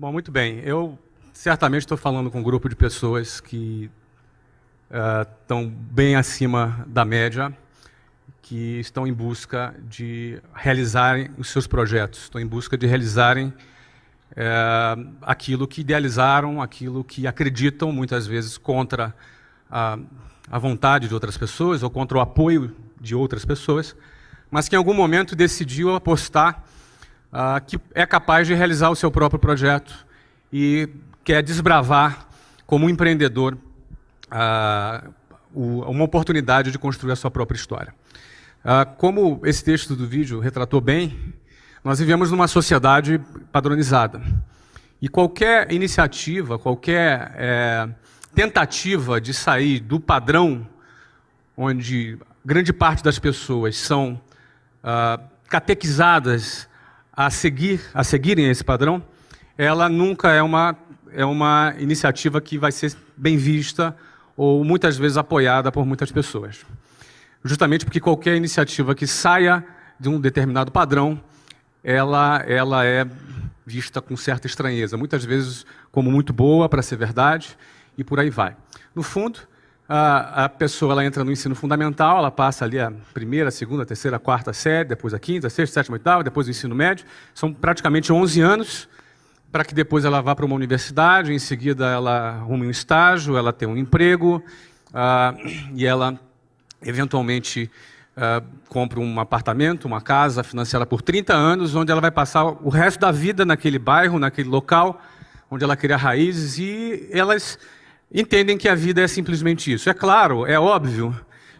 Bom, muito bem. Eu certamente estou falando com um grupo de pessoas que estão bem acima da média, que estão em busca de realizarem os seus projetos, estão em busca de realizarem aquilo que idealizaram, aquilo que acreditam, muitas vezes contra a vontade de outras pessoas ou contra o apoio de outras pessoas, mas que em algum momento decidiu apostar que é capaz de realizar o seu próprio projeto e quer desbravar, como um empreendedor, uma oportunidade de construir a sua própria história. Como esse texto do vídeo retratou bem, nós vivemos numa sociedade padronizada. E qualquer iniciativa, qualquer tentativa de sair do padrão, onde grande parte das pessoas são catequizadas a seguirem esse padrão, ela nunca é uma iniciativa que vai ser bem vista ou muitas vezes apoiada por muitas pessoas. Justamente porque qualquer iniciativa que saia de um determinado padrão, ela é vista com certa estranheza, muitas vezes como muito boa para ser verdade, e por aí vai. No fundo, a pessoa ela entra no ensino fundamental, ela passa ali a primeira, segunda, terceira, quarta série, depois a quinta, sexta, sétima, oitava, depois o ensino médio. São praticamente 11 anos para que depois ela vá para uma universidade, em seguida ela arrume um estágio, ela tem um emprego e ela eventualmente compra um apartamento, uma casa financiada por 30 anos, onde ela vai passar o resto da vida naquele bairro, naquele local, onde ela cria raízes, e elas entendem que a vida é simplesmente isso. É claro, é óbvio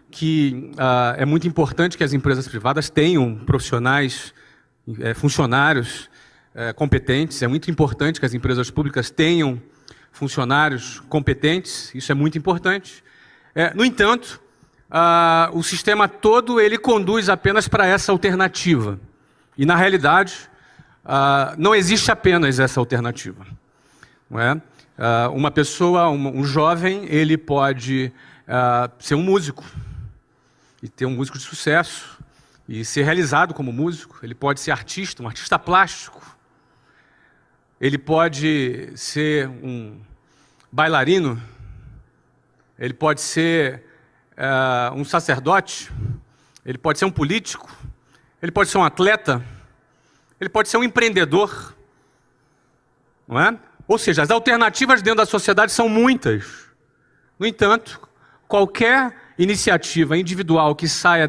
que é muito importante que as empresas privadas tenham profissionais, funcionários competentes, é muito importante que as empresas públicas tenham funcionários competentes, isso é muito importante. No entanto, o sistema todo ele conduz apenas para essa alternativa. E, na realidade, não existe apenas essa alternativa. Não é? Uma pessoa, um jovem, ele pode ser um músico, e ter um músico de sucesso, e ser realizado como músico. Ele pode ser artista, um artista plástico. Ele pode ser um bailarino. Ele pode ser um sacerdote. Ele pode ser um político. Ele pode ser um atleta. Ele pode ser um empreendedor. Não é? Ou seja, as alternativas dentro da sociedade são muitas. No entanto, qualquer iniciativa individual que saia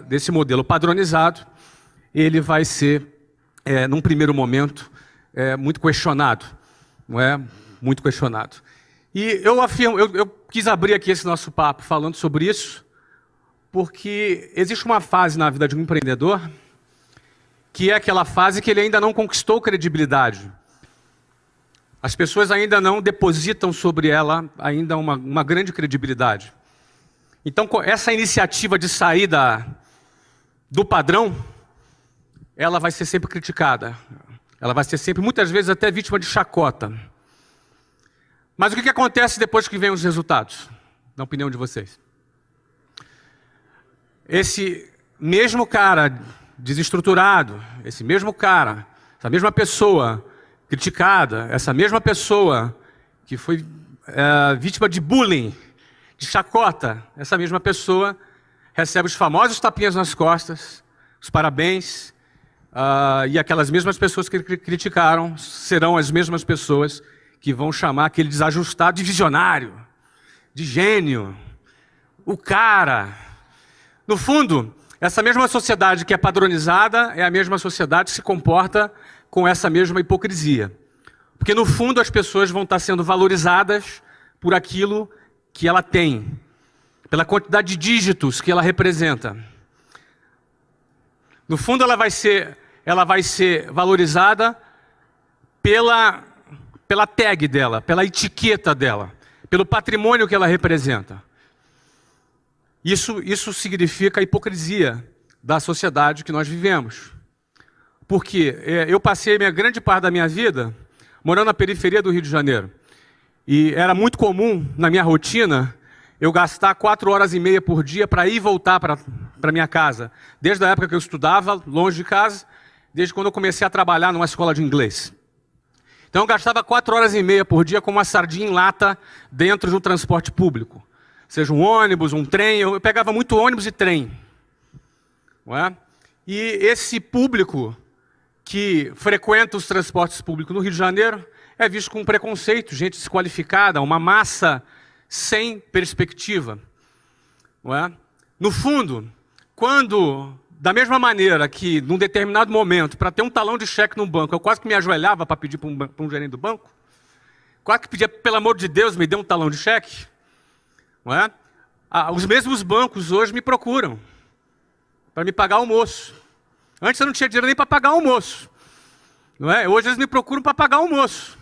desse modelo padronizado, ele vai ser, num primeiro momento, muito questionado. Não é? Muito questionado. E eu quis abrir aqui esse nosso papo falando sobre isso, porque existe uma fase na vida de um empreendedor que é aquela fase que ele ainda não conquistou credibilidade. As pessoas ainda não depositam sobre ela ainda uma grande credibilidade. Então, essa iniciativa de sair do padrão, ela vai ser sempre criticada. Ela vai ser sempre, muitas vezes, até vítima de chacota. Mas o que acontece depois que vem os resultados? Na opinião de vocês? Esse mesmo cara desestruturado, esse mesmo cara, essa mesma pessoa criticada, essa mesma pessoa que foi vítima de bullying, de chacota, essa mesma pessoa recebe os famosos tapinhas nas costas, os parabéns, e aquelas mesmas pessoas que criticaram serão as mesmas pessoas que vão chamar aquele desajustado de visionário, de gênio, o cara. No fundo, essa mesma sociedade que é padronizada é a mesma sociedade que se comporta com essa mesma hipocrisia. Porque, no fundo, as pessoas vão estar sendo valorizadas por aquilo que ela tem, pela quantidade de dígitos que ela representa. No fundo, ela vai ser valorizada pela tag dela, pela etiqueta dela, pelo patrimônio que ela representa. Isso significa a hipocrisia da sociedade que nós vivemos. Porque eu passei grande parte da minha vida morando na periferia do Rio de Janeiro. E era muito comum, na minha rotina, eu gastar 4 horas e meia por dia para ir e voltar para minha casa. Desde a época que eu estudava, longe de casa, desde quando eu comecei a trabalhar numa escola de inglês. Então eu gastava 4 horas e meia por dia com uma sardinha em lata dentro de um transporte público. Seja um ônibus, um trem, eu pegava muito ônibus e trem. Não é? E esse público que frequenta os transportes públicos no Rio de Janeiro é visto com preconceito, gente desqualificada, uma massa sem perspectiva. Não é? No fundo, quando, da mesma maneira que, num determinado momento, para ter um talão de cheque no banco, eu quase que me ajoelhava para pedir para um gerente do banco, quase que pedia, pelo amor de Deus, me dê um talão de cheque, não é? Os mesmos bancos hoje me procuram para me pagar almoço. Antes eu não tinha dinheiro nem para pagar almoço. Não é? Hoje eles me procuram para pagar almoço.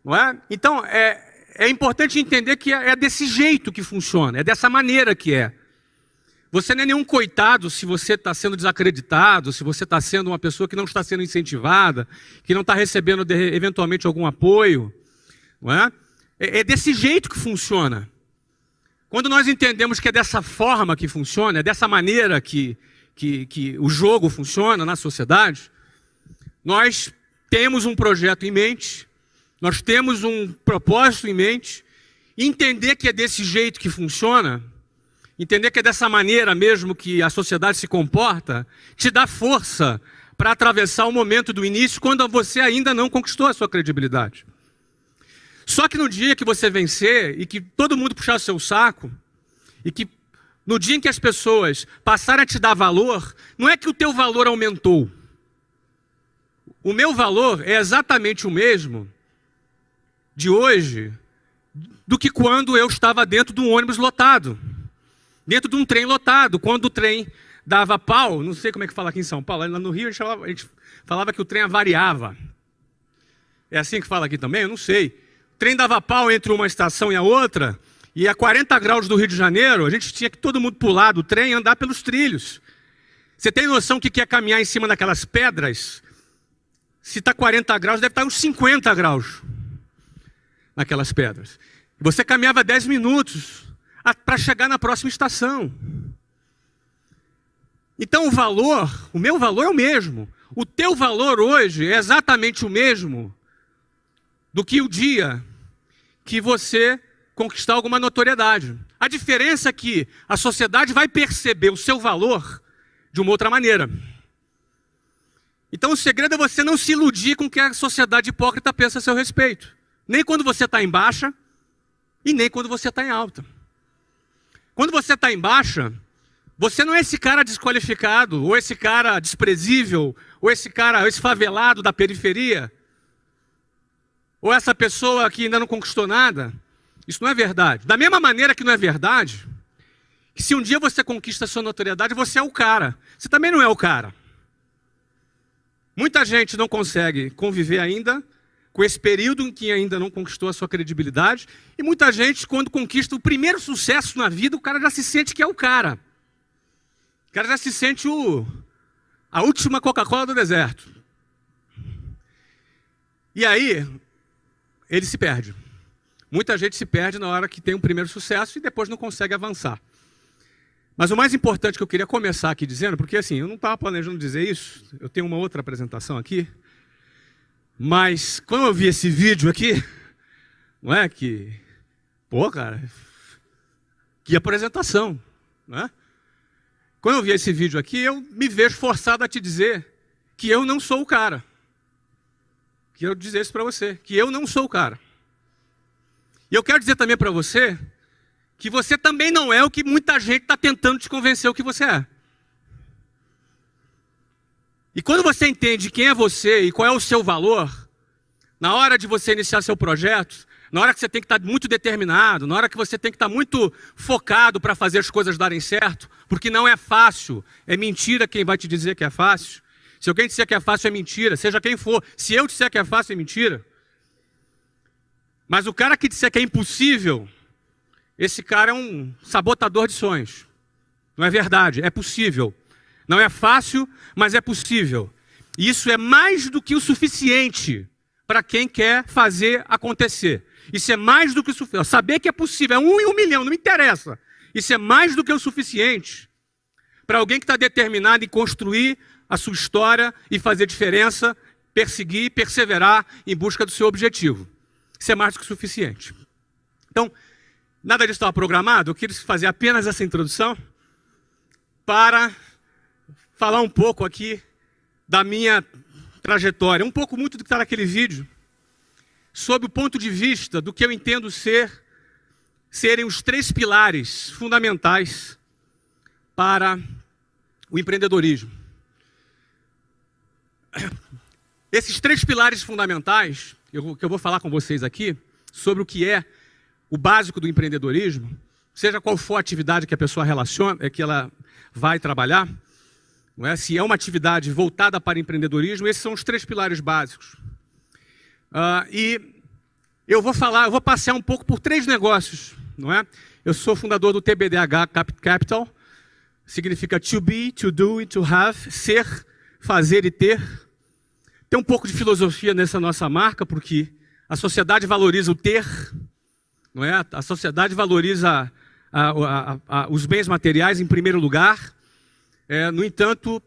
Não é? Então, é importante entender que é desse jeito que funciona, é dessa maneira que é. Você não é nenhum coitado se você está sendo desacreditado, se você está sendo uma pessoa que não está sendo incentivada, que não está recebendo eventualmente algum apoio. Não é? É desse jeito que funciona. Quando nós entendemos que é dessa forma que funciona, é dessa maneira que o jogo funciona na sociedade, nós temos um projeto em mente, nós temos um propósito em mente, e entender que é desse jeito que funciona, entender que é dessa maneira mesmo que a sociedade se comporta, te dá força para atravessar o momento do início quando você ainda não conquistou a sua credibilidade. Só que no dia que você vencer e que todo mundo puxar o seu saco, e que no dia em que as pessoas passarem a te dar valor, não é que o teu valor aumentou. O meu valor é exatamente o mesmo de hoje do que quando eu estava dentro de um ônibus lotado, dentro de um trem lotado, quando o trem dava pau, não sei como é que fala aqui em São Paulo, lá no Rio a gente falava que o trem avariava. É assim que fala aqui também? Eu não sei. O trem dava pau entre uma estação e a outra, e a 40 graus do Rio de Janeiro, a gente tinha que todo mundo pular do trem e andar pelos trilhos. Você tem noção do que é caminhar em cima daquelas pedras? Se está 40 graus, deve estar uns 50 graus naquelas pedras. Você caminhava 10 minutos para chegar na próxima estação. Então o meu valor é o mesmo. O teu valor hoje é exatamente o mesmo do que o dia que você conquistar alguma notoriedade. A diferença é que a sociedade vai perceber o seu valor de uma outra maneira. Então o segredo é você não se iludir com o que a sociedade hipócrita pensa a seu respeito. Nem quando você está em baixa e nem quando você está em alta. Quando você está em baixa, você não é esse cara desqualificado, ou esse cara desprezível, ou esse cara, esse favelado da periferia, ou essa pessoa que ainda não conquistou nada. Isso não é verdade. Da mesma maneira que não é verdade, que se um dia você conquista a sua notoriedade, você é o cara. Você também não é o cara. Muita gente não consegue conviver ainda com esse período em que ainda não conquistou a sua credibilidade, e muita gente, quando conquista o primeiro sucesso na vida, o cara já se sente que é o cara. O cara já se sente a última Coca-Cola do deserto. E aí, ele se perde. Muita gente se perde na hora que tem um primeiro sucesso e depois não consegue avançar. Mas o mais importante que eu queria começar aqui dizendo, porque assim, eu não estava planejando dizer isso, eu tenho uma outra apresentação aqui, mas quando eu vi esse vídeo aqui, não é que, pô cara, que apresentação, não é? Quando eu vi esse vídeo aqui, eu me vejo forçado a te dizer que eu não sou o cara. Que eu dizer isso para você, que eu não sou o cara. E eu quero dizer também para você que você também não é o que muita gente está tentando te convencer o que você é. E quando você entende quem é você e qual é o seu valor, na hora de você iniciar seu projeto, na hora que você tem que estar muito determinado, na hora que você tem que estar muito focado para fazer as coisas darem certo, porque não é fácil, é mentira quem vai te dizer que é fácil. Se alguém disser que é fácil, é mentira, seja quem for. Se eu disser que é fácil, é mentira. Mas o cara que disser que é impossível, esse cara é um sabotador de sonhos. Não é verdade, é possível. Não é fácil, mas é possível. E isso é mais do que o suficiente para quem quer fazer acontecer. Isso é mais do que o suficiente. Saber que é possível, é 1 em 1 milhão, não me interessa. Isso é mais do que o suficiente para alguém que está determinado em construir a sua história e fazer diferença perseguir, perseverar em busca do seu objetivo. Isso é mais do que suficiente. Então, nada disso estava programado, eu queria fazer apenas essa introdução para falar um pouco aqui da minha trajetória, um pouco muito do que está naquele vídeo, sob o ponto de vista do que eu entendo serem os 3 pilares fundamentais para o empreendedorismo. Esses 3 pilares fundamentais, que eu vou falar com vocês aqui, sobre o que é o básico do empreendedorismo, seja qual for a atividade que a pessoa que ela vai trabalhar, não é? Se é uma atividade voltada para empreendedorismo, esses são os 3 pilares básicos. E eu vou passear um pouco por 3 negócios, não é? Eu sou fundador do TBDH Capital, significa to be, to do e to have, ser, fazer e ter. Tem um pouco de filosofia nessa nossa marca, porque a sociedade valoriza o ter, não é? A sociedade valoriza os bens materiais em primeiro lugar. No entanto,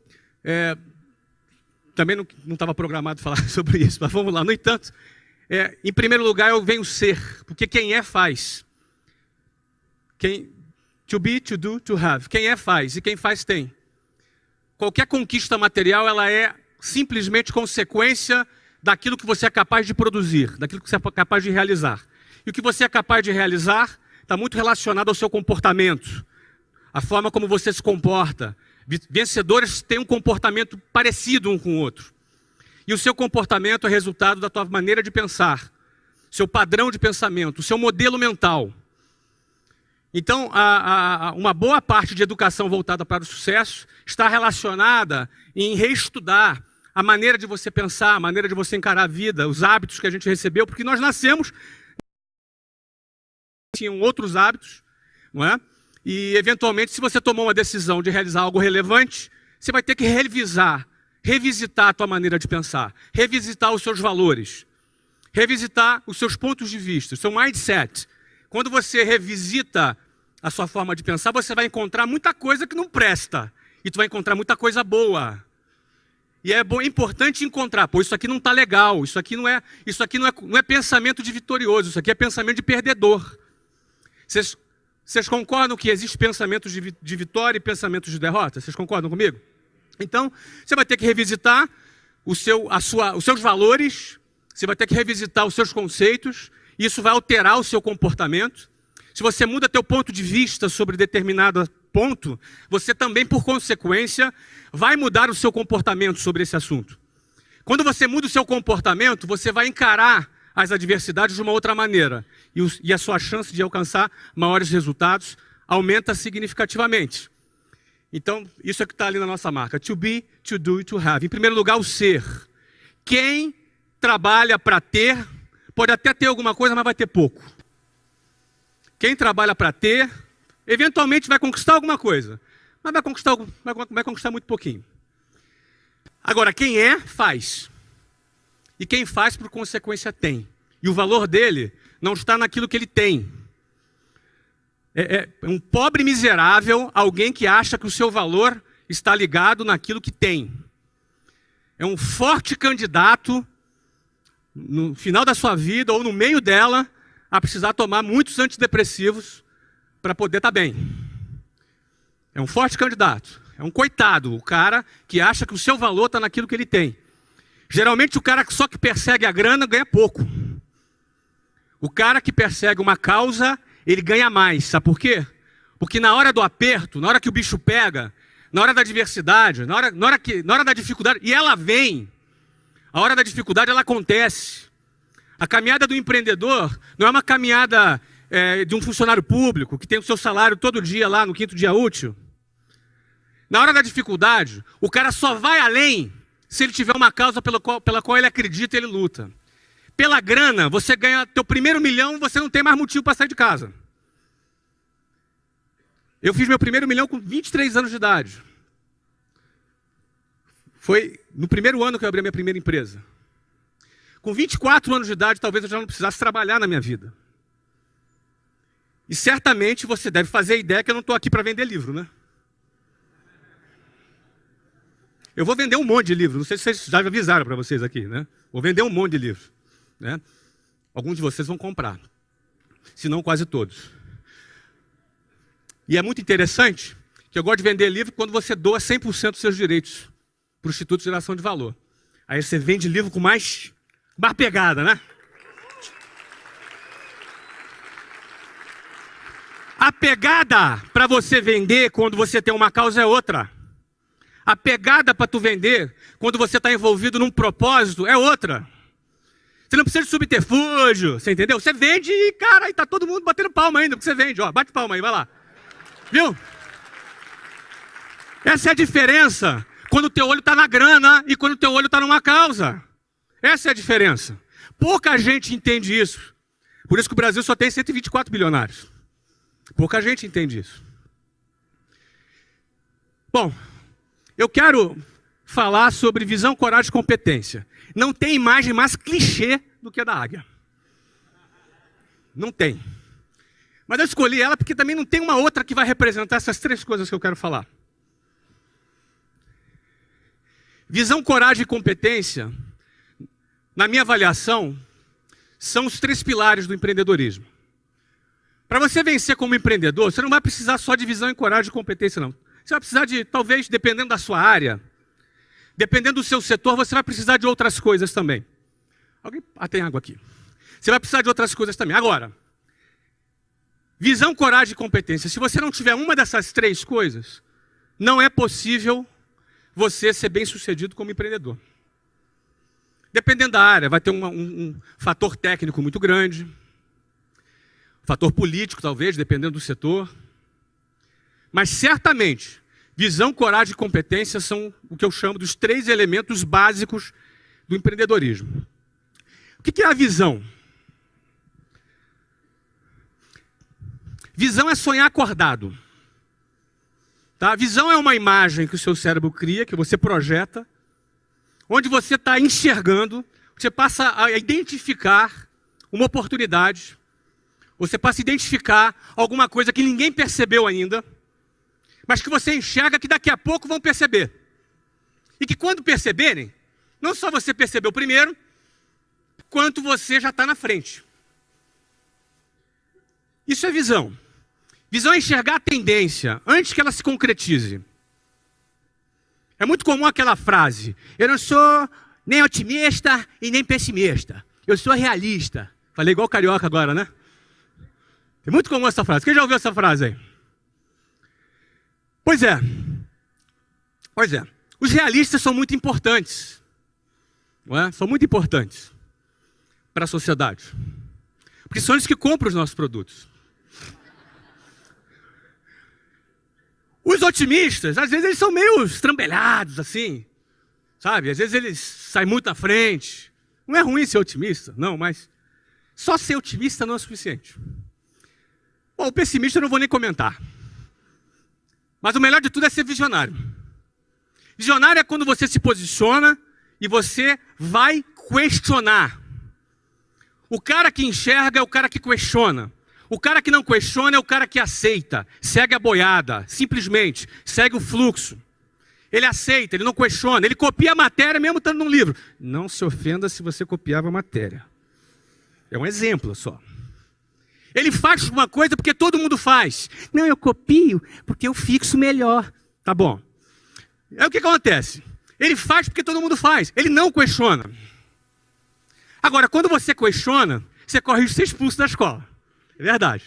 também não estava programado falar sobre isso, mas vamos lá. No entanto, em primeiro lugar eu venho ser, porque quem é faz. To be, to do, to have. Quem é faz, e quem faz tem. Qualquer conquista material, ela é simplesmente consequência daquilo que você é capaz de produzir, daquilo que você é capaz de realizar. E o que você é capaz de realizar está muito relacionado ao seu comportamento, a forma como você se comporta. Vencedores têm um comportamento parecido um com o outro. E o seu comportamento é resultado da tua maneira de pensar, seu padrão de pensamento, o seu modelo mental. Então, uma boa parte de educação voltada para o sucesso está relacionada em reestudar a maneira de você pensar, a maneira de você encarar a vida, os hábitos que a gente recebeu, porque nós nascemos, tinham outros hábitos, não é? E, eventualmente, se você tomou uma decisão de realizar algo relevante, você vai ter que revisitar a tua maneira de pensar, revisitar os seus valores, revisitar os seus pontos de vista, o seu mindset. Quando você revisita a sua forma de pensar, você vai encontrar muita coisa que não presta, e tu vai encontrar muita coisa boa. E é importante encontrar, pô, isso aqui não está legal, isso aqui não é pensamento de vitorioso, isso aqui é pensamento de perdedor. Vocês concordam que existe pensamentos de vitória e pensamentos de derrota? Vocês concordam comigo? Então, você vai ter que revisitar os seus valores, você vai ter que revisitar os seus conceitos, e isso vai alterar o seu comportamento. Se você muda teu ponto de vista sobre determinado ponto, você também, por consequência, vai mudar o seu comportamento sobre esse assunto. Quando você muda o seu comportamento, você vai encarar as adversidades de uma outra maneira. E a sua chance de alcançar maiores resultados aumenta significativamente. Então, isso é o que está ali na nossa marca. To be, to do e to have. Em primeiro lugar, o ser. Quem trabalha para ter, pode até ter alguma coisa, mas vai ter pouco. Quem trabalha para ter, eventualmente vai conquistar alguma coisa, mas vai conquistar muito pouquinho. Agora, quem é, faz. E quem faz, por consequência, tem. E o valor dele não está naquilo que ele tem. É um pobre miserável, alguém que acha que o seu valor está ligado naquilo que tem. É um forte candidato, no final da sua vida ou no meio dela, a precisar tomar muitos antidepressivos para poder estar bem. É um forte candidato. É um coitado, o cara que acha que o seu valor está naquilo que ele tem. Geralmente o cara só que persegue a grana ganha pouco. O cara que persegue uma causa, ele ganha mais. Sabe por quê? Porque na hora do aperto, na hora que o bicho pega, na hora da adversidade, na hora da dificuldade, e ela vem, a hora da dificuldade ela acontece. A caminhada do empreendedor não é uma caminhada de um funcionário público que tem o seu salário todo dia lá no 5º dia útil. Na hora da dificuldade, o cara só vai além se ele tiver uma causa pela qual ele acredita e ele luta. Pela grana, você ganha teu primeiro milhão, você não tem mais motivo para sair de casa. Eu fiz meu primeiro milhão com 23 anos de idade. Foi no primeiro ano que eu abri a minha primeira empresa. Com 24 anos de idade, talvez eu já não precisasse trabalhar na minha vida. E certamente você deve fazer a ideia que eu não estou aqui para vender livro, né? Eu vou vender um monte de livro. Não sei se vocês já avisaram para vocês aqui, né? Vou vender um monte de livro, né? Alguns de vocês vão comprar, se não quase todos. E é muito interessante que eu gosto de vender livro quando você doa 100% dos seus direitos para o Instituto de Geração de Valor. Aí você vende livro com mais pegada, né? A pegada para você vender quando você tem uma causa é outra. A pegada para tu vender quando você está envolvido num propósito é outra. Você não precisa de subterfúgio, você entendeu? Você vende e, cara, aí tá todo mundo batendo palma ainda, porque você vende, ó, bate palma aí, vai lá. Viu? Essa é a diferença quando o teu olho está na grana e quando o teu olho está numa causa. Essa é a diferença. Pouca gente entende isso. Por isso que o Brasil só tem 124 bilionários. Pouca gente entende isso. Bom, eu quero falar sobre visão, coragem e competência. Não tem imagem mais clichê do que a da águia. Não tem. Mas eu escolhi ela porque também não tem uma outra que vai representar essas três coisas que eu quero falar. Visão, coragem e competência, na minha avaliação, são os três pilares do empreendedorismo. Para você vencer como empreendedor, você não vai precisar só de visão, coragem e competência, não. Você vai precisar de, talvez, dependendo da sua área, dependendo do seu setor, você vai precisar de outras coisas também. Alguém? Ah, tem água aqui. Você vai precisar de outras coisas também. Agora, visão, coragem e competência. Se você não tiver uma dessas três coisas, não é possível você ser bem-sucedido como empreendedor. Dependendo da área, vai ter um fator técnico muito grande, fator político, talvez, dependendo do setor. Mas, certamente, visão, coragem e competência são o que eu chamo dos três elementos básicos do empreendedorismo. O que é a visão? Visão é sonhar acordado. Tá? Visão é uma imagem que o seu cérebro cria, que você projeta, onde você está enxergando, você passa a identificar uma oportunidade, você passa a identificar alguma coisa que ninguém percebeu ainda, mas que você enxerga que daqui a pouco vão perceber. E que quando perceberem, não só você percebeu primeiro, quanto você já está na frente. Isso é visão. Visão é enxergar a tendência antes que ela se concretize. É muito comum aquela frase: eu não sou nem otimista e nem pessimista. Eu sou realista. Falei igual carioca agora, né? É muito comum essa frase. Quem já ouviu essa frase aí? Pois é. Os realistas são muito importantes. Não é? São muito importantes para a sociedade. Porque são eles que compram os nossos produtos. Os otimistas, às vezes eles são meio estrambelhados, assim, sabe? Às vezes eles saem muito à frente. Não é ruim ser otimista, não, mas só ser otimista não é suficiente. Bom, o pessimista eu não vou nem comentar. Mas o melhor de tudo é ser visionário. Visionário é quando você se posiciona e você vai questionar. O cara que enxerga é o cara que questiona. O cara que não questiona é o cara que aceita, segue a boiada, simplesmente, segue o fluxo. Ele aceita, ele não questiona, ele copia a matéria mesmo estando num livro. Não se ofenda se você copiava a matéria. É um exemplo só. Ele faz uma coisa porque todo mundo faz. Não, eu copio porque eu fixo melhor. Tá bom. Aí o que acontece? Ele faz porque todo mundo faz. Ele não questiona. Agora, quando você questiona, você corre risco de ser expulso da escola. É verdade.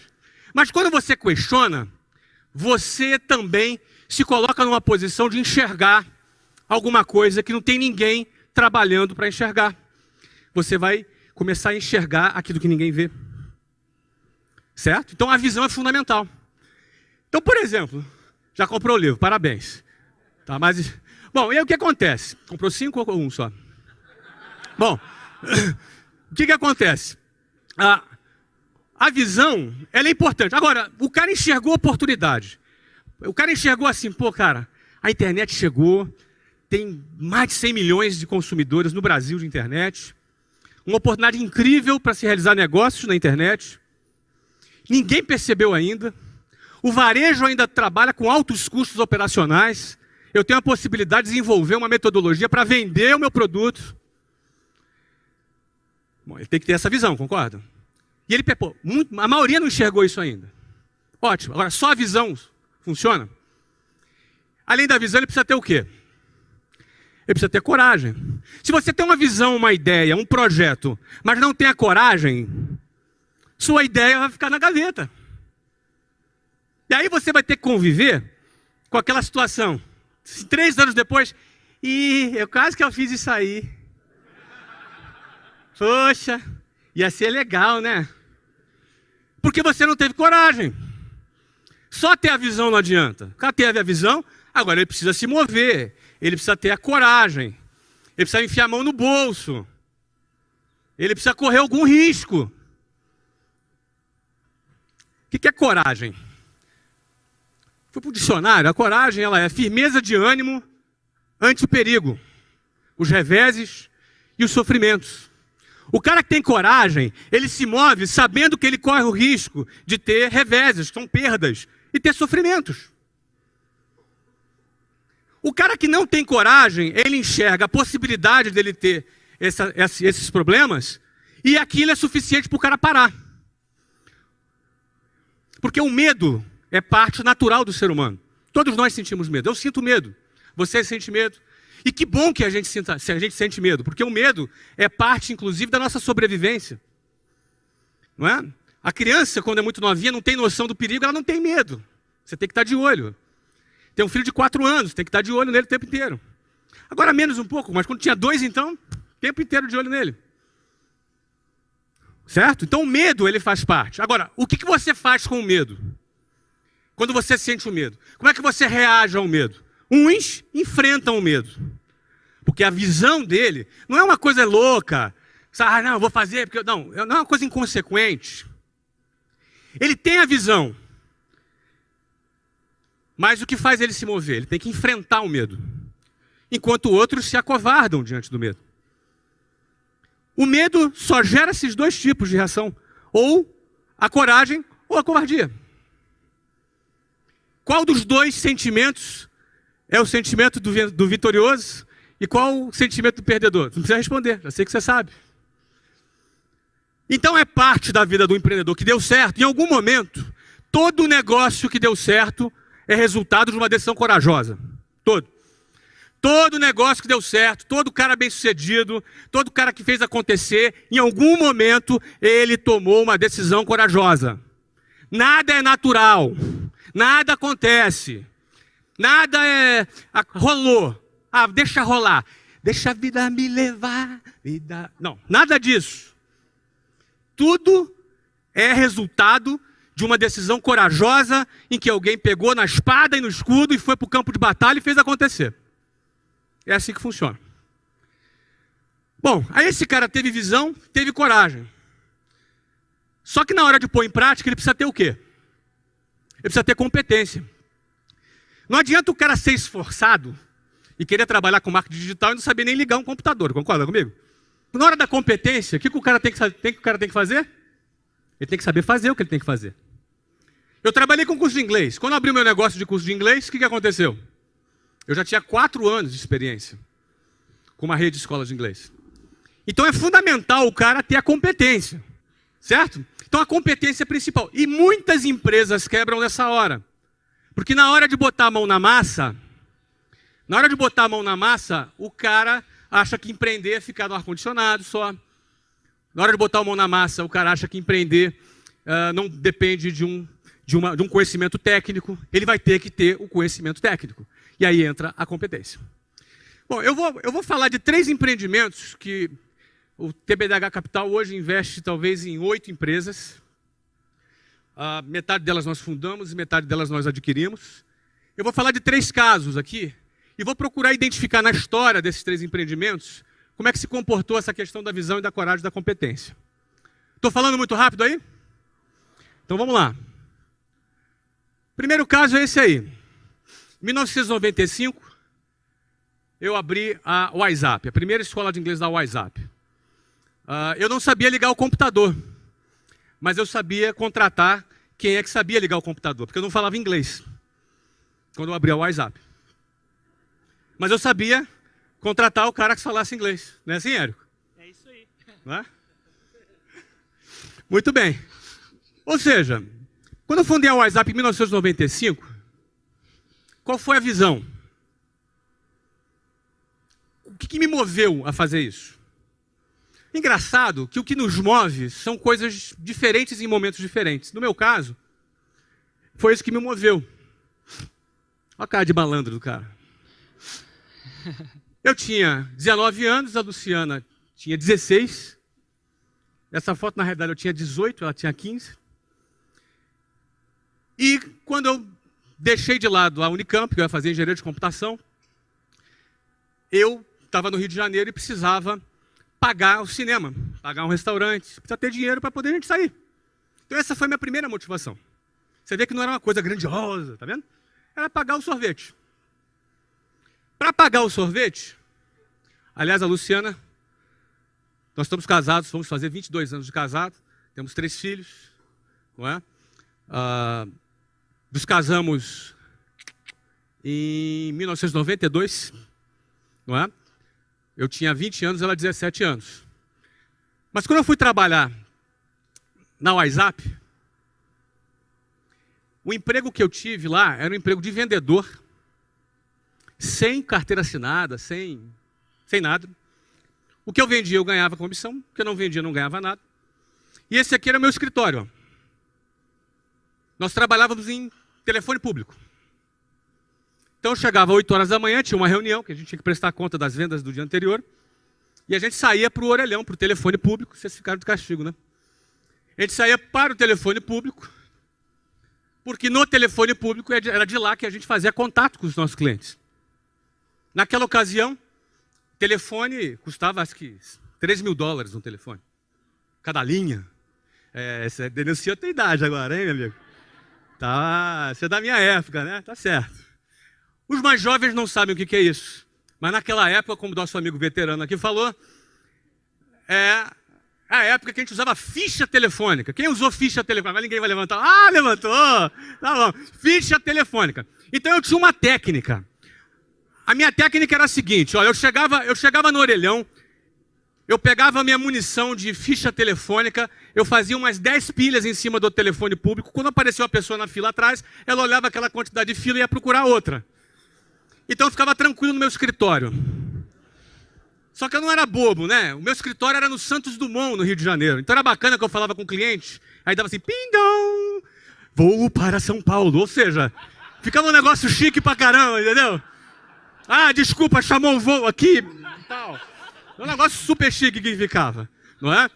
Mas quando você questiona, você também se coloca numa posição de enxergar alguma coisa que não tem ninguém trabalhando para enxergar. Você vai começar a enxergar aquilo que ninguém vê. Certo? Então a visão é fundamental. Então, por exemplo, já comprou o livro, parabéns. Tá, mas... Bom, e aí o que acontece? Comprou 5 ou 1 só? Bom, o que acontece? A visão, ela é importante. Agora, o cara enxergou a oportunidade. O cara enxergou assim, pô, cara, a internet chegou, tem mais de 100 milhões de consumidores no Brasil de internet, uma oportunidade incrível para se realizar negócios na internet. Ninguém percebeu ainda. O varejo ainda trabalha com altos custos operacionais. eu tenho a possibilidade de desenvolver uma metodologia para vender o meu produto. Bom, ele tem que ter essa visão, concorda? E ele, pô, a maioria não enxergou isso ainda. Ótimo. Agora, só a visão funciona? Além da visão, ele precisa ter o quê? Ele precisa ter coragem. Se você tem uma visão, uma ideia, um projeto, mas não tem a coragem, sua ideia vai ficar na gaveta. E aí você vai ter que conviver com aquela situação. 3 anos depois, eu quase que eu fiz isso aí. Poxa, ia ser legal, né? Porque você não teve coragem. Só ter a visão não adianta. O cara teve a visão, agora ele precisa se mover. Ele precisa ter a coragem. Ele precisa enfiar a mão no bolso. Ele precisa correr algum risco. O que é coragem? Fui para o dicionário. A coragem ela é firmeza de ânimo ante o perigo, os reveses e os sofrimentos. O cara que tem coragem, ele se move sabendo que ele corre o risco de ter reveses, que são perdas, e ter sofrimentos. O cara que não tem coragem, ele enxerga a possibilidade dele ter esses problemas, e aquilo é suficiente para o cara parar. Porque o medo é parte natural do ser humano. Todos nós sentimos medo. Eu sinto medo. Você sente medo. E que bom que a gente sente medo, porque o medo é parte, inclusive, da nossa sobrevivência. Não é? A criança, quando é muito novinha, não tem noção do perigo, ela não tem medo. Você tem que estar de olho. Tem um filho de 4 anos, tem que estar de olho nele o tempo inteiro. Agora menos um pouco, mas quando tinha 2, então, o tempo inteiro de olho nele. Certo? Então o medo, ele faz parte. Agora, o que você faz com o medo? Quando você sente o medo? Como é que você reage ao medo? Uns enfrentam o medo. Porque a visão dele não é uma coisa louca. Não, eu vou fazer, porque não é uma coisa inconsequente. Ele tem a visão. Mas o que faz ele se mover? Ele tem que enfrentar o medo. Enquanto outros se acovardam diante do medo. O medo só gera esses 2 tipos de reação. Ou a coragem ou a covardia. Qual dos 2 sentimentos é o sentimento do vitorioso e qual o sentimento do perdedor? Não precisa responder, já sei que você sabe. Então é parte da vida do empreendedor que deu certo. Em algum momento, todo negócio que deu certo é resultado de uma decisão corajosa. Todo negócio que deu certo, todo cara bem-sucedido, todo cara que fez acontecer, em algum momento ele tomou uma decisão corajosa. Nada é natural, nada acontece. Nada rolou. Deixa rolar. Deixa a vida me levar. Não, nada disso. Tudo é resultado de uma decisão corajosa em que alguém pegou na espada e no escudo e foi para o campo de batalha e fez acontecer. É assim que funciona. Bom, aí esse cara teve visão, teve coragem. Só que na hora de pôr em prática, ele precisa ter o quê? Ele precisa ter competência. Não adianta o cara ser esforçado e querer trabalhar com marketing digital e não saber nem ligar um computador, concorda comigo? Na hora da competência, o que o cara tem que fazer? Ele tem que saber fazer o que ele tem que fazer. Eu trabalhei com curso de inglês. Quando eu abri o meu negócio de curso de inglês, o que aconteceu? Eu já tinha 4 anos de experiência com uma rede de escolas de inglês. Então é fundamental o cara ter a competência, certo? Então a competência é principal. E muitas empresas quebram nessa hora. Porque na hora de botar a mão na massa, o cara acha que empreender é ficar no ar-condicionado só. Na hora de botar a mão na massa, o cara acha que empreender não depende de um conhecimento técnico. Ele vai ter que ter o conhecimento técnico. E aí entra a competência. Bom, eu vou falar de 3 empreendimentos que o TBDH Capital hoje investe talvez em 8 empresas. Metade delas nós fundamos e metade delas nós adquirimos. Eu vou falar de 3 casos aqui e vou procurar identificar na história desses 3 empreendimentos como é que se comportou essa questão da visão e da coragem e da competência. Estou falando muito rápido aí? Então vamos lá. Primeiro caso é esse aí. Em 1995, eu abri a WhatsApp, a primeira escola de inglês da WhatsApp. Eu não sabia ligar o computador, mas eu sabia contratar quem é que sabia ligar o computador, porque eu não falava inglês quando eu abri a WhatsApp. Mas eu sabia contratar o cara que falasse inglês. Não é assim, Érico? É isso aí. Não é? Muito bem. Ou seja, quando eu fundei a WhatsApp em 1995, qual foi a visão? O que me moveu a fazer isso? Engraçado que o que nos move são coisas diferentes em momentos diferentes. No meu caso, foi isso que me moveu. Olha a cara de malandro do cara. Eu tinha 19 anos, a Luciana tinha 16. Essa foto, na realidade, eu tinha 18, ela tinha 15. E quando eu deixei de lado a Unicamp, que eu ia fazer engenharia de computação, eu estava no Rio de Janeiro e precisava pagar o cinema, pagar um restaurante, precisa ter dinheiro para poder a gente sair. Então essa foi a minha primeira motivação. Você vê que não era uma coisa grandiosa, tá vendo? Era pagar o sorvete. Para pagar o sorvete, aliás, a Luciana, nós estamos casados, vamos fazer 22 anos de casado, temos 3 filhos, não é? Nos casamos em 1992, não é? Eu tinha 20 anos, ela 17 anos. Mas quando eu fui trabalhar na WhatsApp, o emprego que eu tive lá era um emprego de vendedor, sem carteira assinada, sem nada. O que eu vendia eu ganhava comissão, o que eu não vendia eu não ganhava nada. E esse aqui era o meu escritório. Ó. Nós trabalhávamos em telefone público. Então eu chegava às 8 horas da manhã, tinha uma reunião, que a gente tinha que prestar conta das vendas do dia anterior, e a gente saía para o orelhão, para o telefone público, vocês ficaram de castigo, né? A gente saía para o telefone público, porque no telefone público era de lá que a gente fazia contato com os nossos clientes. Naquela ocasião, telefone custava, acho que, $3.000 um telefone. Cada linha. Você denuncia a tua idade agora, hein, meu amigo? Tá, você é da minha época, né? Tá certo. Os mais jovens não sabem o que é isso. Mas naquela época, como o nosso amigo veterano aqui falou, é a época que a gente usava ficha telefônica. Quem usou ficha telefônica? Mas ninguém vai levantar. Ah, levantou! Tá bom. Ficha telefônica. Então eu tinha uma técnica. A minha técnica era a seguinte, olha, eu chegava no orelhão, eu pegava a minha munição de ficha telefônica, eu fazia umas 10 pilhas em cima do telefone público, quando apareceu uma pessoa na fila atrás, ela olhava aquela quantidade de fila e ia procurar outra. Então eu ficava tranquilo no meu escritório. Só que eu não era bobo, né? O meu escritório era no Santos Dumont, no Rio de Janeiro. Então era bacana que eu falava com o cliente, aí dava assim, pindão, voo para São Paulo. Ou seja, ficava um negócio chique pra caramba, entendeu? Ah, desculpa, chamou o voo aqui e tal. Um negócio super chique que ficava, não é?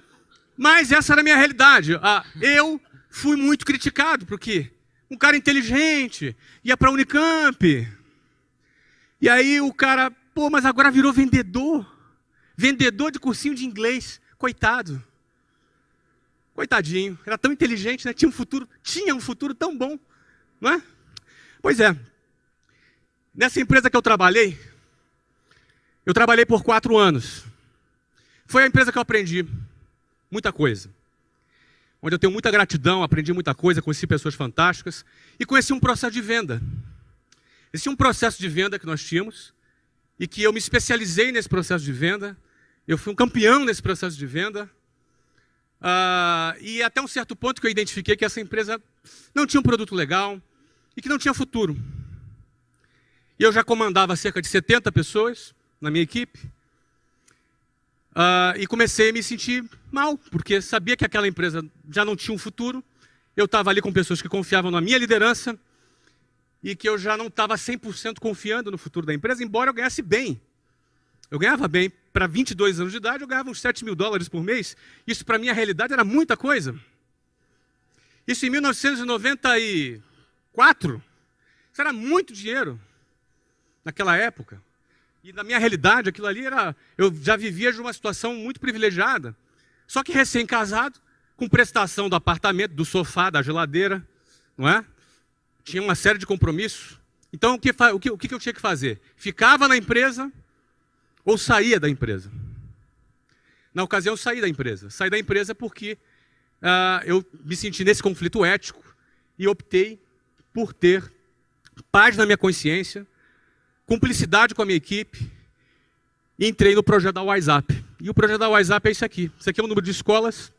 Mas essa era a minha realidade. Eu fui muito criticado, porque um cara inteligente ia para a Unicamp. E aí o cara, pô, mas agora virou vendedor. Vendedor de cursinho de inglês. Coitado. Coitadinho. Era tão inteligente, né? Tinha um futuro tão bom, não é? Pois é. Nessa empresa que eu trabalhei por 4 anos. Foi a empresa que eu aprendi muita coisa. Onde eu tenho muita gratidão, aprendi muita coisa, conheci pessoas fantásticas e conheci um processo de venda. Esse é um processo de venda que nós tínhamos e que eu me especializei nesse processo de venda. Eu fui um campeão nesse processo de venda. E até um certo ponto que eu identifiquei que essa empresa não tinha um produto legal e que não tinha futuro. E eu já comandava cerca de 70 pessoas na minha equipe. E comecei a me sentir mal, porque sabia que aquela empresa já não tinha um futuro. Eu estava ali com pessoas que confiavam na minha liderança e que eu já não estava 100% confiando no futuro da empresa, embora eu ganhasse bem. Eu ganhava bem. Para 22 anos de idade, eu ganhava uns $7.000 por mês. Isso, para minha realidade, era muita coisa. Isso em 1994. Isso era muito dinheiro naquela época. E na minha realidade, aquilo ali era... Eu já vivia de uma situação muito privilegiada. Só que recém-casado, com prestação do apartamento, do sofá, da geladeira, não é? Tinha uma série de compromissos. Então, o que eu tinha que fazer? Ficava na empresa ou saía da empresa? Na ocasião, eu saí da empresa. Saí da empresa porque eu me senti nesse conflito ético e optei por ter paz na minha consciência, cumplicidade com a minha equipe, e entrei no projeto da WhatsApp. E o projeto da WhatsApp é isso aqui. Isso aqui é o número de escolas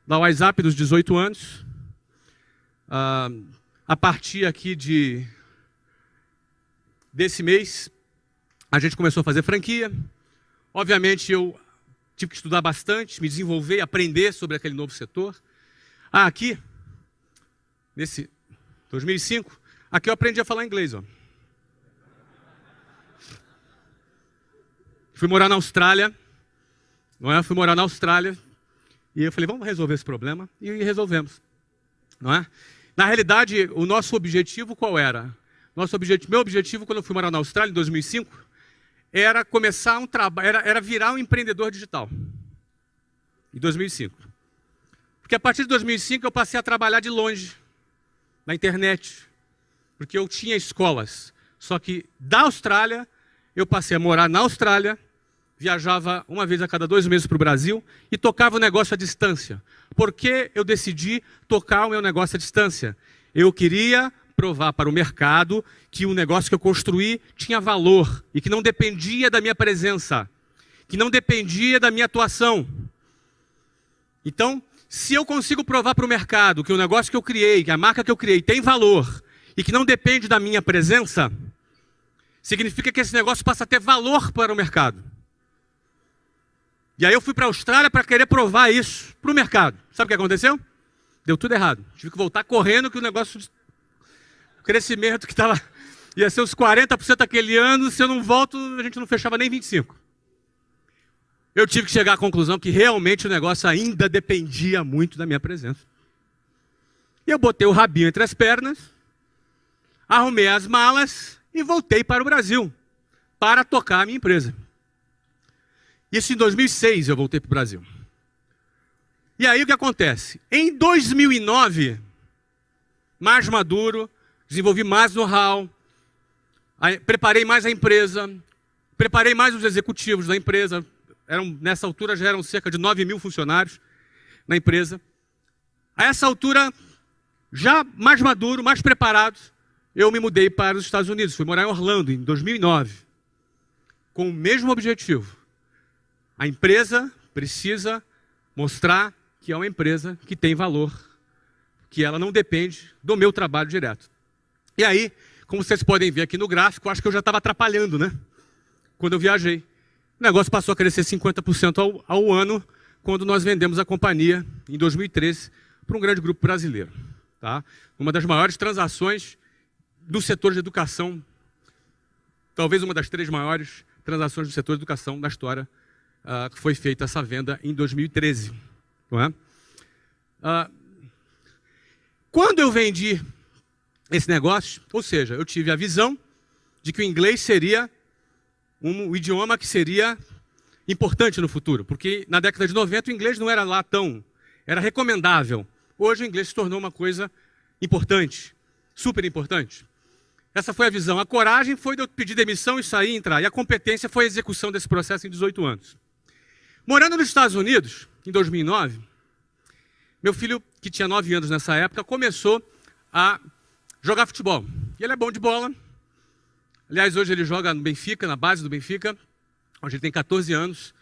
da WhatsApp dos 18 anos. A partir aqui desse mês, a gente começou a fazer franquia. Obviamente, eu tive que estudar bastante, me desenvolver, aprender sobre aquele novo setor. Aqui, nesse 2005, aqui eu aprendi a falar inglês. Ó. Fui morar na Austrália, não é? Fui morar na Austrália e eu falei, vamos resolver esse problema, e resolvemos, não é? Na realidade, o nosso objetivo qual era? Meu objetivo quando eu fui morar na Austrália em 2005 era começar um trabalho, era virar um empreendedor digital. Em 2005. Porque a partir de 2005 eu passei a trabalhar de longe, na internet, porque eu tinha escolas. Só que da Austrália, eu passei a morar na Austrália, viajava uma vez a cada 2 meses para o Brasil e tocava o negócio à distância. Por que eu decidi tocar o meu negócio à distância? Eu queria provar para o mercado que o negócio que eu construí tinha valor e que não dependia da minha presença, que não dependia da minha atuação. Então, se eu consigo provar para o mercado que o negócio que eu criei, que a marca que eu criei tem valor e que não depende da minha presença, significa que esse negócio passa a ter valor para o mercado. E aí eu fui para a Austrália para querer provar isso para o mercado. Sabe o que aconteceu? Deu tudo errado. Tive que voltar correndo que o negócio, o crescimento que estava, ia ser uns 40% aquele ano, se eu não volto, a gente não fechava nem 25%. Eu tive que chegar à conclusão que realmente o negócio ainda dependia muito da minha presença. E eu botei o rabinho entre as pernas, arrumei as malas e voltei para o Brasil, para tocar a minha empresa. Isso em 2006 eu voltei para o Brasil. E aí o que acontece? Em 2009, mais maduro, desenvolvi mais know-how, preparei mais a empresa, preparei mais os executivos da empresa. Nessa altura já eram cerca de 9.000 funcionários na empresa. A essa altura, já mais maduro, mais preparado, eu me mudei para os Estados Unidos. Fui morar em Orlando em 2009, com o mesmo objetivo. A empresa precisa mostrar que é uma empresa que tem valor, que ela não depende do meu trabalho direto. E aí, como vocês podem ver aqui no gráfico, acho que eu já estava atrapalhando, né? Quando eu viajei. O negócio passou a crescer 50% ao ano, quando nós vendemos a companhia, em 2013, para um grande grupo brasileiro. Tá? Uma das maiores transações do setor de educação, talvez uma das 3 maiores transações do setor de educação da história, que foi feita essa venda em 2013. Não é? Quando eu vendi esse negócio, ou seja, eu tive a visão de que o inglês seria um idioma que seria importante no futuro, porque na década de 90 o inglês não era lá tão, era recomendável. Hoje o inglês se tornou uma coisa importante, super importante. Essa foi a visão. A coragem foi de eu pedir demissão e sair e entrar. E a competência foi a execução desse processo em 18 anos. Morando nos Estados Unidos, em 2009, meu filho, que tinha 9 anos nessa época, começou a jogar futebol. E ele é bom de bola. Aliás, hoje ele joga no Benfica, na base do Benfica, onde ele tem 14 anos.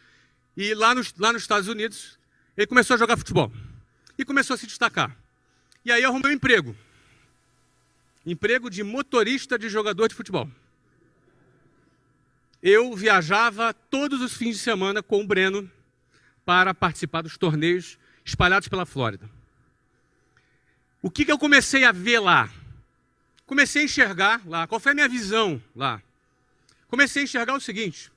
E lá nos Estados Unidos, ele começou a jogar futebol. E começou a se destacar. E aí eu arrumei um emprego. Emprego de motorista de jogador de futebol. Eu viajava todos os fins de semana com o Breno para participar dos torneios espalhados pela Flórida. O que eu comecei a ver lá? Comecei a enxergar lá. Qual foi a minha visão lá? Comecei a enxergar o seguinte.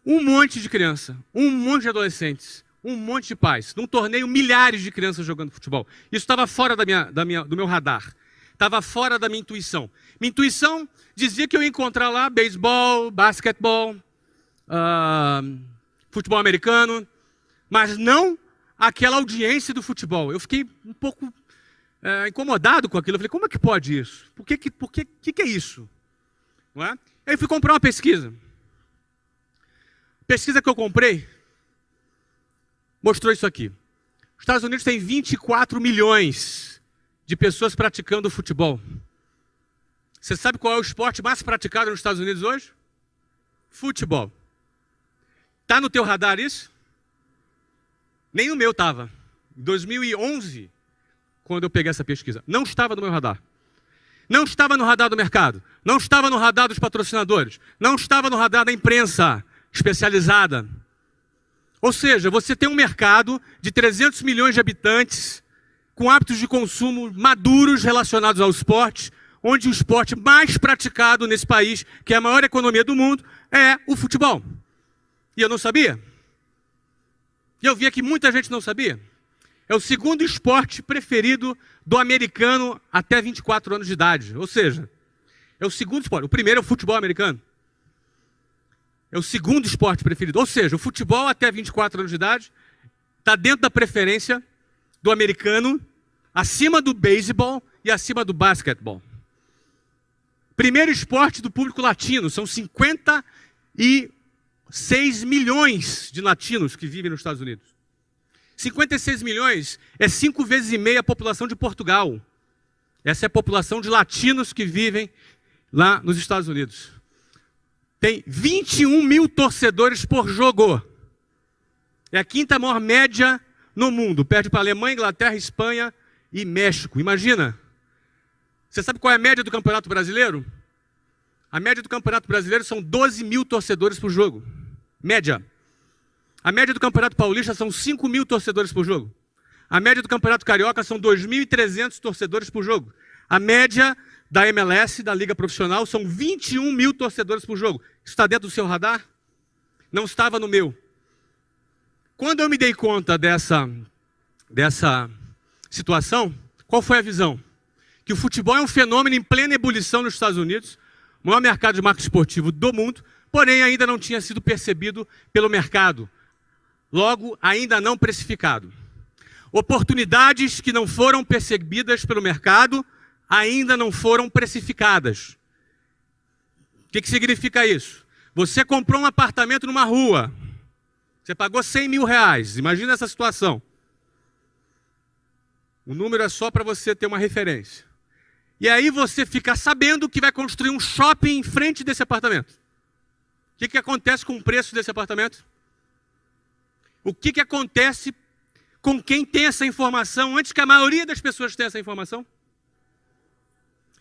Um monte de criança, um monte de adolescentes, um monte de pais. Num torneio, milhares de crianças jogando futebol. Isso estava fora do meu radar. Estava fora da minha intuição. Minha intuição dizia que eu ia encontrar lá beisebol, basquetebol, futebol americano, mas não aquela audiência do futebol. Eu fiquei um pouco incomodado com aquilo. Eu falei, como é que pode isso? Por que é isso? Não é? Aí fui comprar uma pesquisa. A pesquisa que eu comprei mostrou isso aqui. Os Estados Unidos têm 24 milhões de pessoas praticando futebol. Você sabe qual é o esporte mais praticado nos Estados Unidos hoje? Futebol. Tá no teu radar isso? Nem no meu estava. Em 2011, quando eu peguei essa pesquisa, não estava no meu radar. Não estava no radar do mercado. Não estava no radar dos patrocinadores. Não estava no radar da imprensa especializada. Ou seja, você tem um mercado de 300 milhões de habitantes com hábitos de consumo maduros relacionados ao esporte, onde o esporte mais praticado nesse país, que é a maior economia do mundo, é o futebol. E eu não sabia. E eu via que muita gente não sabia. É o segundo esporte preferido do americano até 24 anos de idade. Ou seja, é o segundo esporte. O primeiro é o futebol americano. É o segundo esporte preferido. Ou seja, o futebol até 24 anos de idade está dentro da preferência do americano, acima do beisebol e acima do basquetebol. Primeiro esporte do público latino. São 56 milhões de latinos que vivem nos Estados Unidos. 56 milhões é 5,5 vezes a população de Portugal. Essa é a população de latinos que vivem lá nos Estados Unidos. Tem 21 mil torcedores por jogo. É a quinta maior média no mundo. Perde para a Alemanha, Inglaterra, Espanha e México. Imagina. Você sabe qual é a média do Campeonato Brasileiro? A média do Campeonato Brasileiro são 12 mil torcedores por jogo. Média. A média do Campeonato Paulista são 5 mil torcedores por jogo. A média do Campeonato Carioca são 2.300 torcedores por jogo. A média da MLS, da Liga Profissional, são 21 mil torcedores por jogo. Isso está dentro do seu radar? Não estava no meu. Quando eu me dei conta dessa situação, qual foi a visão? Que o futebol é um fenômeno em plena ebulição nos Estados Unidos, o maior mercado de marketing esportivo do mundo, porém ainda não tinha sido percebido pelo mercado. Logo, ainda não precificado. Oportunidades que não foram percebidas pelo mercado ainda não foram precificadas. O que significa isso? Você comprou um apartamento numa rua. Você pagou 100 mil reais. Imagina essa situação. O número é só para você ter uma referência. E aí você fica sabendo que vai construir um shopping em frente desse apartamento. O que acontece com o preço desse apartamento? O que acontece com quem tem essa informação antes que a maioria das pessoas tenha essa informação?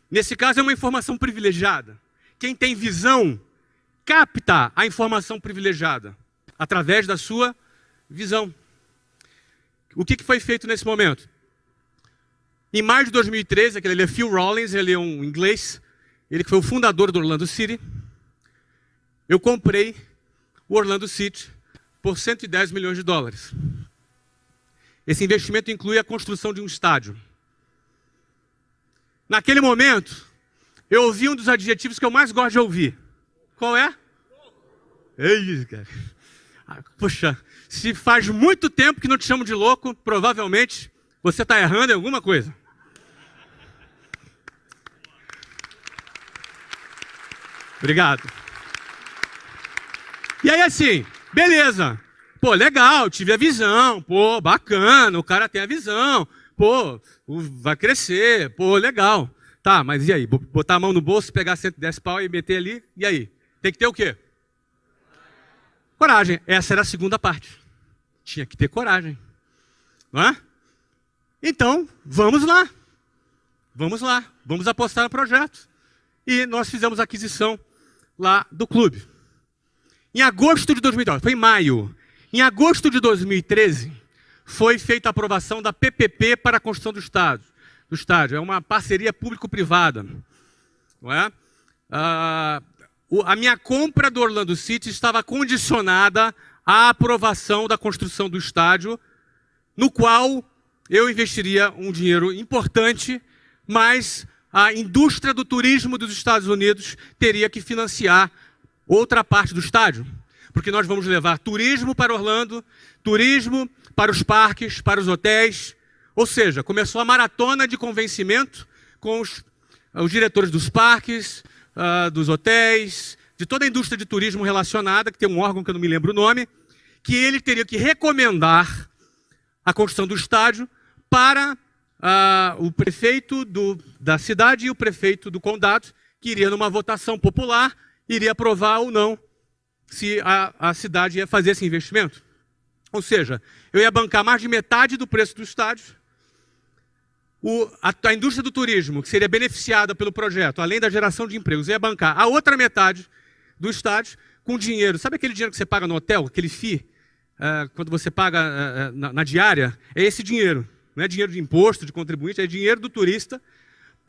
Nesse caso é uma informação privilegiada. Quem tem visão capta a informação privilegiada através da sua visão. O que foi feito nesse momento? Em maio de 2013, ele é Phil Rawlins, ele é um inglês, ele que foi o fundador do Orlando City. Eu comprei o Orlando City por 110 milhões de dólares. Esse investimento inclui a construção de um estádio. Naquele momento, eu ouvi um dos adjetivos que eu mais gosto de ouvir. Qual é? Ei, cara. Poxa, se faz muito tempo que não te chamo de louco, provavelmente você está errando em alguma coisa. Obrigado. E aí assim, beleza. Pô, legal, tive a visão. Pô, bacana, o cara tem a visão. Pô, vai crescer. Pô, legal. Tá, mas e aí? Botar a mão no bolso, pegar 110 pau e meter ali, e aí? Tem que ter o quê? Coragem. Essa era a segunda parte. Tinha que ter coragem. Não é? Então, vamos lá. Vamos lá. Vamos apostar no projeto. E nós fizemos a aquisição lá do clube. Em agosto de 2012, foi em maio. Em agosto de 2013, foi feita a aprovação da PPP para a construção do estádio. É uma parceria público-privada. Não é? A minha compra do Orlando City estava condicionada à aprovação da construção do estádio, no qual eu investiria um dinheiro importante, mas a indústria do turismo dos Estados Unidos teria que financiar outra parte do estádio. Porque nós vamos levar turismo para Orlando, turismo para os parques, para os hotéis. Ou seja, começou a maratona de convencimento com os diretores dos parques, dos hotéis, de toda a indústria de turismo relacionada, que tem um órgão que eu não me lembro o nome, que ele teria que recomendar a construção do estádio para o prefeito da cidade e o prefeito do condado, que iria numa votação popular, iria aprovar ou não se a cidade ia fazer esse investimento. Ou seja, eu ia bancar mais de metade do preço do estádio. A indústria do turismo, que seria beneficiada pelo projeto, além da geração de empregos, ia bancar a outra metade do estádio com dinheiro. Sabe aquele dinheiro que você paga no hotel, aquele FII, quando você paga na diária? É esse dinheiro. Não é dinheiro de imposto, de contribuinte, é dinheiro do turista,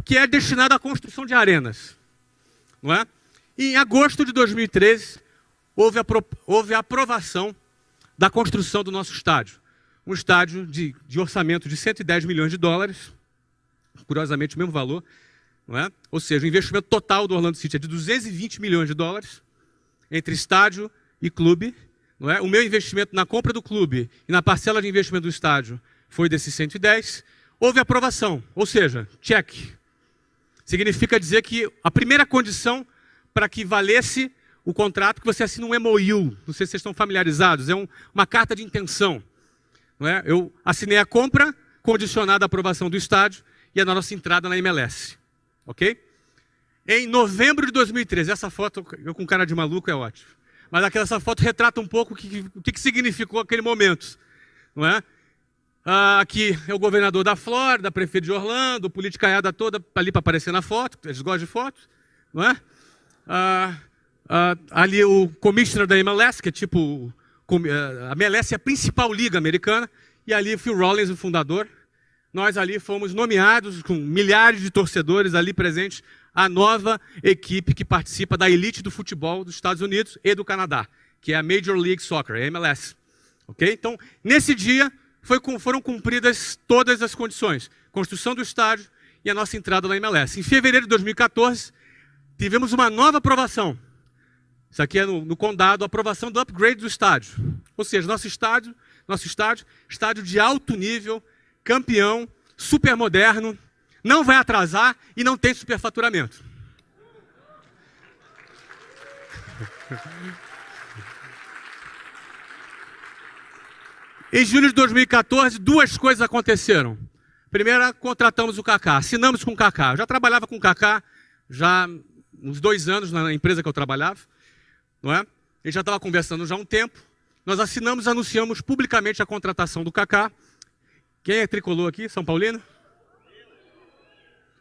que é destinado à construção de arenas. Não é? E em agosto de 2013, houve a aprovação da construção do nosso estádio. Um estádio de orçamento de 110 milhões de dólares, curiosamente o mesmo valor, não é? Ou seja, o investimento total do Orlando City é de 220 milhões de dólares, entre estádio e clube. Não é? O meu investimento na compra do clube e na parcela de investimento do estádio foi desses 110. Houve aprovação, ou seja, check. Significa dizer que a primeira condição para que valesse o contrato, que você assina um MOU, não sei se vocês estão familiarizados, é uma carta de intenção. Não é? Eu assinei a compra, condicionada à aprovação do estádio e a nossa entrada na MLS. Ok? Em novembro de 2013, essa foto, eu com cara de maluco, é ótimo. Mas essa foto retrata um pouco o que significou aquele momento. Não é? Aqui é o governador da Flórida, prefeito de Orlando, politicaiada toda ali para aparecer na foto, eles gostam de fotos. Não é? Ali o commissioner da MLS, que é tipo... A MLS é a principal liga americana, e ali Phil Rollins, o fundador. Nós ali fomos nomeados, com milhares de torcedores ali presentes, a nova equipe que participa da elite do futebol dos Estados Unidos e do Canadá, que é a Major League Soccer, a MLS. Okay? Então, nesse dia, foram cumpridas todas as condições. Construção do estádio e a nossa entrada na MLS. Em fevereiro de 2014, tivemos uma nova aprovação. Isso aqui é no condado, a aprovação do upgrade do estádio. Ou seja, nosso estádio, estádio de alto nível, campeão, super moderno, não vai atrasar e não tem superfaturamento. Em julho de 2014, duas coisas aconteceram. Primeira, contratamos o Kaká, assinamos com o Kaká. Eu já trabalhava com o Kaká, já uns 2 anos na empresa que eu trabalhava. Não é? Ele já estava conversando já há um tempo. Nós assinamos, anunciamos publicamente a contratação do Kaká. Quem é tricolor aqui? São Paulino?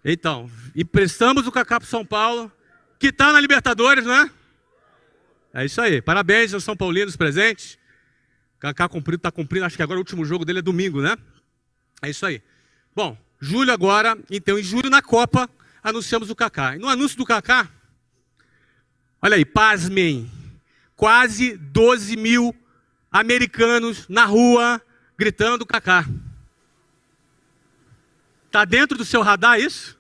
Então, emprestamos o Kaká para o São Paulo, que está na Libertadores, não é? É isso aí. Parabéns aos São Paulinos presentes. O Kaká está cumprindo, acho que agora o último jogo dele é domingo, né? É isso aí. Bom, julho agora, então em julho na Copa, anunciamos o Kaká. E no anúncio do Kaká, olha aí, pasmem, quase 12 mil americanos na rua gritando Kaká. Está dentro do seu radar isso?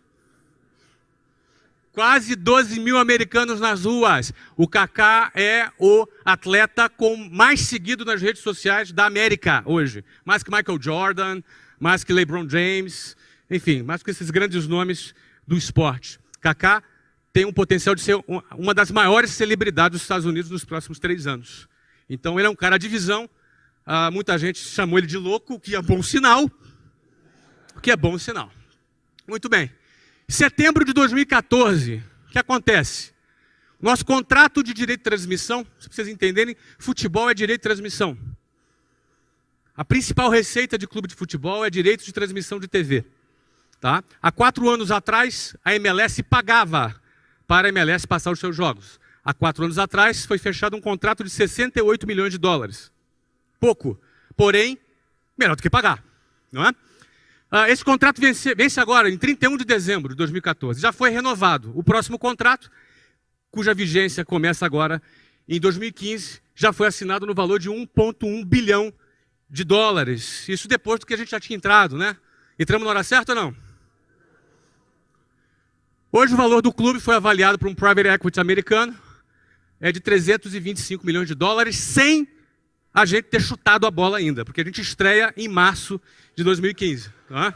Quase 12 mil americanos nas ruas. O Kaká é o atleta mais seguido nas redes sociais da América hoje. Mais que Michael Jordan, mais que LeBron James, enfim, mais que esses grandes nomes do esporte. Kaká tem um potencial de ser uma das maiores celebridades dos Estados Unidos nos próximos 3 anos. Então ele é um cara de visão. Muita gente chamou ele de louco, o que é bom sinal. O que é bom sinal. Muito bem. Setembro de 2014, o que acontece? Nosso contrato de direito de transmissão, se vocês entenderem, futebol é direito de transmissão. A principal receita de clube de futebol é direito de transmissão de TV. Tá? Há 4 anos atrás, a MLS pagava para a MLS passar os seus jogos. Há 4 anos atrás, foi fechado um contrato de 68 milhões de dólares. Pouco, porém, melhor do que pagar. Não é? Esse contrato vence agora, em 31 de dezembro de 2014. Já foi renovado. O próximo contrato, cuja vigência começa agora em 2015, já foi assinado no valor de 1,1 bilhão de dólares. Isso depois do que a gente já tinha entrado, né? Entramos na hora certa ou não? Hoje o valor do clube foi avaliado por um private equity americano, é de 325 milhões de dólares, sem a gente ter chutado a bola ainda, porque a gente estreia em março de 2015. Tá?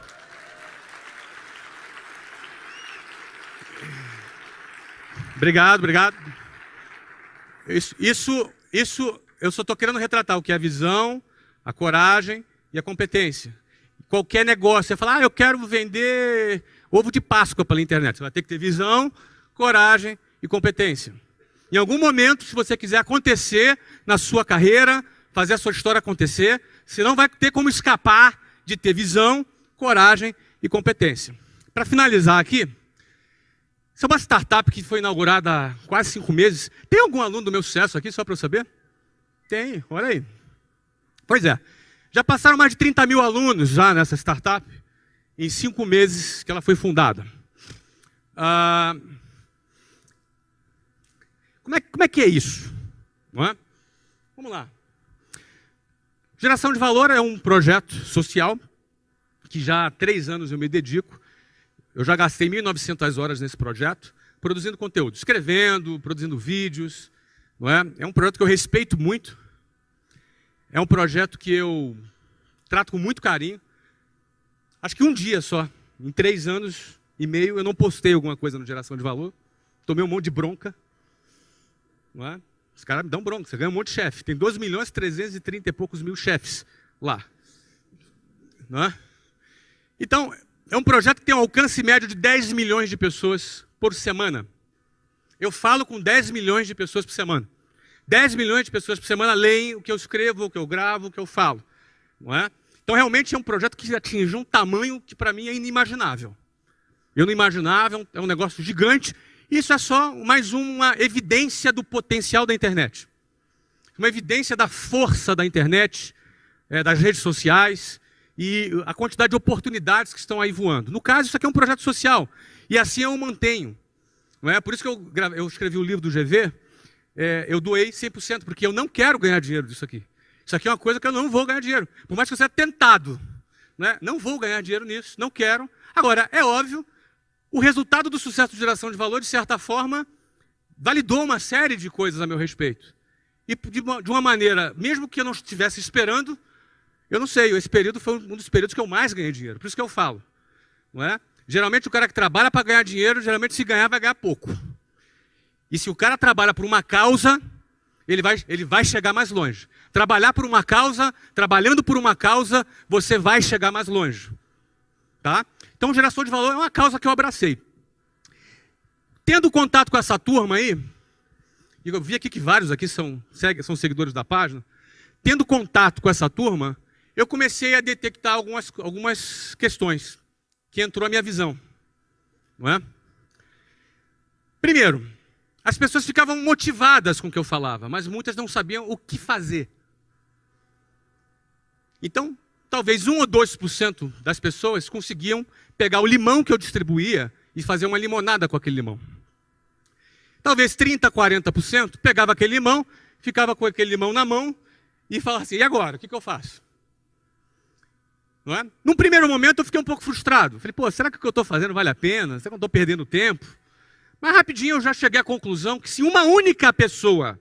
Obrigado. Isso eu só estou querendo retratar o que é a visão, a coragem e a competência. Qualquer negócio, você fala, eu quero vender ovo de Páscoa pela internet. Você vai ter que ter visão, coragem e competência. Em algum momento, se você quiser acontecer na sua carreira, fazer a sua história acontecer, você não vai ter como escapar de ter visão, coragem e competência. Para finalizar aqui, essa é uma startup que foi inaugurada há quase 5 meses. Tem algum aluno do meu sucesso aqui, só para eu saber? Tem, olha aí. Pois é, já passaram mais de 30 mil alunos já nessa startup, em 5 meses que ela foi fundada. Como é que é isso? Não é? Vamos lá. Geração de Valor é um projeto social que já há 3 anos eu me dedico. Eu já gastei 1.900 horas nesse projeto, produzindo conteúdo, escrevendo, produzindo vídeos. Não é? É um projeto que eu respeito muito. É um projeto que eu trato com muito carinho. Acho que um dia só, em 3 anos e meio, eu não postei alguma coisa no Geração de Valor. Tomei um monte de bronca. Não é? Os caras me dão bronca, você ganha um monte de chefe. Tem 2.330 e poucos mil chefes lá. Não é? Então, é um projeto que tem um alcance médio de 10 milhões de pessoas por semana. Eu falo com 10 milhões de pessoas por semana. 10 milhões de pessoas por semana leem o que eu escrevo, o que eu gravo, o que eu falo. Não é? Então, realmente é um projeto que atinge um tamanho que para mim é inimaginável. Eu não imaginava, é um negócio gigante. Isso é só mais uma evidência do potencial da internet. Uma evidência da força da internet, das redes sociais e a quantidade de oportunidades que estão aí voando. No caso, isso aqui é um projeto social. E assim eu o mantenho. Não é? Por isso que eu escrevi o livro do GV, eu doei 100%, porque eu não quero ganhar dinheiro disso aqui. Isso aqui é uma coisa que eu não vou ganhar dinheiro. Por mais que eu seja tentado. Né? Não vou ganhar dinheiro nisso, não quero. Agora, é óbvio, o resultado do sucesso de Geração de Valor, de certa forma, validou uma série de coisas a meu respeito. E de uma maneira, mesmo que eu não estivesse esperando, eu não sei, esse período foi um dos períodos que eu mais ganhei dinheiro. Por isso que eu falo. Não é? Geralmente o cara que trabalha para ganhar dinheiro, geralmente se ganhar, vai ganhar pouco. E se o cara trabalha por uma causa, ele vai chegar mais longe. Trabalhar por uma causa, trabalhando por uma causa, você vai chegar mais longe. Tá? Então, Geração de Valor é uma causa que eu abracei. Tendo contato com essa turma aí, e eu vi aqui que vários aqui são seguidores da página, tendo contato com essa turma, eu comecei a detectar algumas questões que entrou a minha visão. Não é? Primeiro, as pessoas ficavam motivadas com o que eu falava, mas muitas não sabiam o que fazer. Então, talvez 1 ou 2% das pessoas conseguiam pegar o limão que eu distribuía e fazer uma limonada com aquele limão. Talvez 30%, 40% pegava aquele limão, ficava com aquele limão na mão e falava assim, e agora? O que eu faço? Não é? Num primeiro momento eu fiquei um pouco frustrado. Falei, pô, será que o que eu estou fazendo vale a pena? Será que eu estou perdendo tempo? Mas rapidinho eu já cheguei à conclusão que se uma única pessoa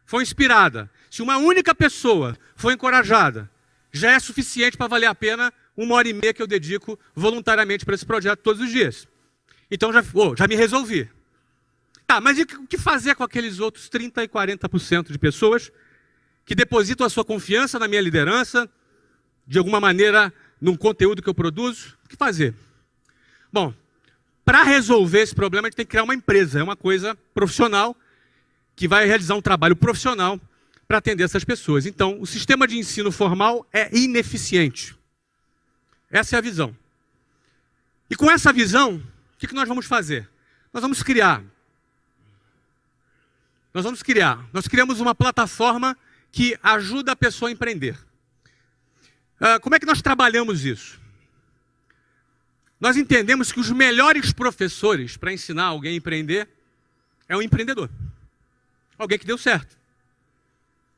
for inspirada, se uma única pessoa for encorajada, já é suficiente para valer a pena 1h30 que eu dedico voluntariamente para esse projeto todos os dias. Então já me resolvi. Tá, mas e o que fazer com aqueles outros 30% e 40% de pessoas que depositam a sua confiança na minha liderança, de alguma maneira, num conteúdo que eu produzo? O que fazer? Bom, para resolver esse problema, a gente tem que criar uma empresa, é uma coisa profissional, que vai realizar um trabalho profissional para atender essas pessoas. Então, o sistema de ensino formal é ineficiente. Essa é a visão. E com essa visão, o que nós vamos fazer? Nós vamos criar. Nós criamos uma plataforma que ajuda a pessoa a empreender. Como é que nós trabalhamos isso? Nós entendemos que os melhores professores para ensinar alguém a empreender é um empreendedor. Alguém que deu certo.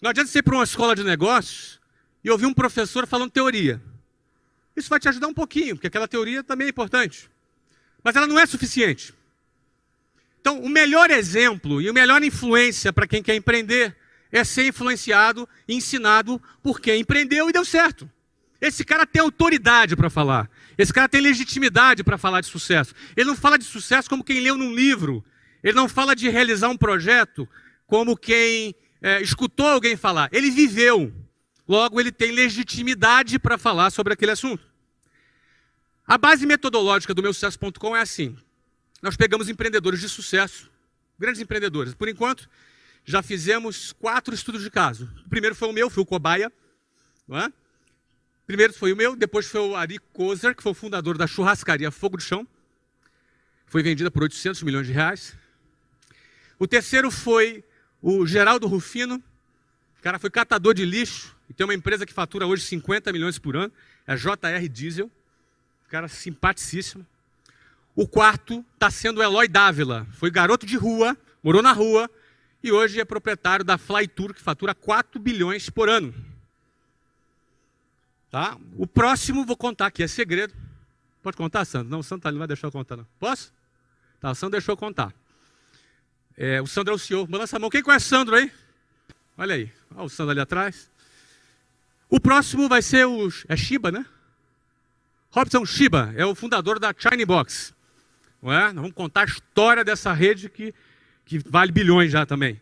Não adianta você ir para uma escola de negócios e ouvir um professor falando teoria. Isso vai te ajudar um pouquinho, porque aquela teoria também é importante. Mas ela não é suficiente. Então, o melhor exemplo e a melhor influência para quem quer empreender é ser influenciado e ensinado por quem empreendeu e deu certo. Esse cara tem autoridade para falar. Esse cara tem legitimidade para falar de sucesso. Ele não fala de sucesso como quem leu num livro. Ele não fala de realizar um projeto como quem escutou alguém falar. Ele viveu. Logo, ele tem legitimidade para falar sobre aquele assunto. A base metodológica do meusucesso.com é assim. nós pegamos empreendedores de sucesso, grandes empreendedores. Por enquanto, já fizemos 4 estudos de caso. O primeiro foi o meu, fui o cobaia. Não é? Primeiro foi o meu, depois foi o Ari Kozer, que foi o fundador da churrascaria Fogo de Chão. Foi vendida por 800 milhões de reais. O terceiro foi o Geraldo Rufino. O cara foi catador de lixo e tem uma empresa que fatura hoje 50 milhões por ano. É a JR Diesel. Um cara simpaticíssimo. O quarto está sendo o Eloy Dávila. Foi garoto de rua, morou na rua e hoje é proprietário da Flytour, que fatura 4 bilhões por ano. Tá? O próximo vou contar aqui, é segredo. Pode contar, Sandro? Não, o Sandro não vai deixar eu contar, não. Posso? Tá, o Sandro deixou eu contar. O Sandro é o CEO. Balança a mão. Quem conhece o Sandro aí? Olha aí. Olha o Sandro ali atrás. O próximo vai ser o... É Shiba, né? Robson Shiba é o fundador da China Box. Não é? Nós vamos contar a história dessa rede que vale bilhões já também.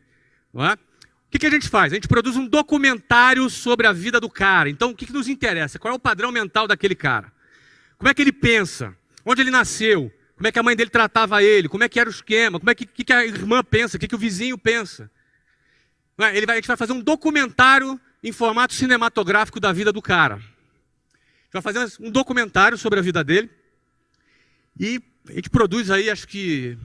Não é? O que a gente faz? A gente produz um documentário sobre a vida do cara. Então, o que nos interessa? Qual é o padrão mental daquele cara? Como é que ele pensa? Onde ele nasceu? Como é que a mãe dele tratava ele? Como é que era o esquema? Como é que a irmã pensa? O que o vizinho pensa? A gente vai fazer um documentário em formato cinematográfico da vida do cara. A gente vai fazer um documentário sobre a vida dele. E a gente produz aí, acho que,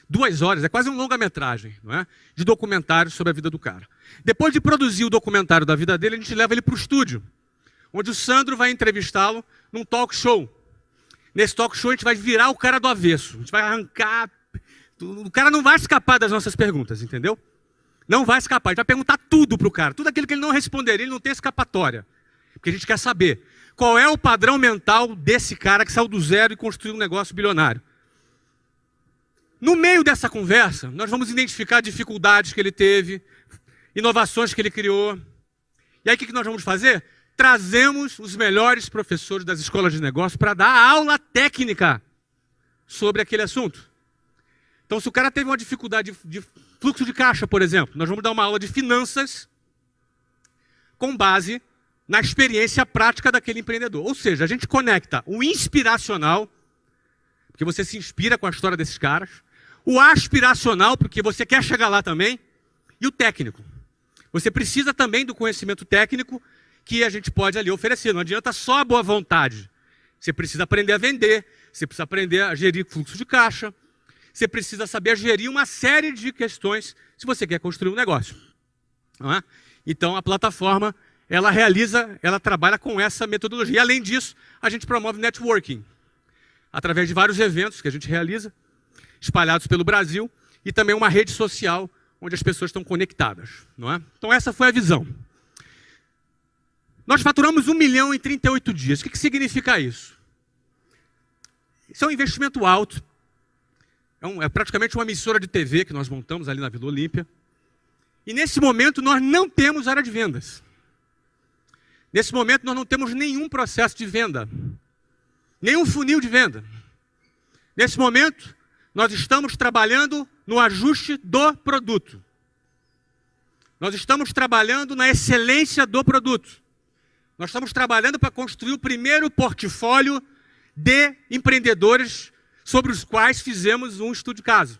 2 horas, é quase um longa-metragem, não é? De documentário sobre a vida do cara. Depois de produzir o documentário da vida dele, a gente leva ele para o estúdio, onde o Sandro vai entrevistá-lo num talk show. Nesse talk show a gente vai virar o cara do avesso. A gente vai arrancar... O cara não vai escapar das nossas perguntas, entendeu? Não vai escapar. A gente vai perguntar tudo para o cara. Tudo aquilo que ele não responderia, ele não tem escapatória. Porque a gente quer saber qual é o padrão mental desse cara que saiu do zero e construiu um negócio bilionário. No meio dessa conversa, nós vamos identificar dificuldades que ele teve, inovações que ele criou. E aí o que nós vamos fazer? Trazemos os melhores professores das escolas de negócio para dar aula técnica sobre aquele assunto. Então, se o cara teve uma dificuldade de fluxo de caixa, por exemplo, nós vamos dar uma aula de finanças com base na experiência prática daquele empreendedor. Ou seja, a gente conecta o inspiracional, porque você se inspira com a história desses caras, o aspiracional, porque você quer chegar lá também, e o técnico. Você precisa também do conhecimento técnico que a gente pode ali oferecer. Não adianta só a boa vontade. Você precisa aprender a vender, você precisa aprender a gerir fluxo de caixa, você precisa saber gerir uma série de questões se você quer construir um negócio. Não é? Então, a plataforma, ela trabalha com essa metodologia. E, além disso, a gente promove networking, através de vários eventos que a gente realiza, espalhados pelo Brasil, e também uma rede social onde as pessoas estão conectadas. Não é? Então, essa foi a visão. Nós faturamos 1 milhão em 38 dias. O que significa isso? Isso é um investimento alto. É praticamente uma emissora de TV que nós montamos ali na Vila Olímpia. E nesse momento nós não temos área de vendas. Nesse momento nós não temos nenhum processo de venda. Nenhum funil de venda. Nesse momento nós estamos trabalhando no ajuste do produto. Nós estamos trabalhando na excelência do produto. Nós estamos trabalhando para construir o primeiro portfólio de empreendedores sobre os quais fizemos um estudo de caso.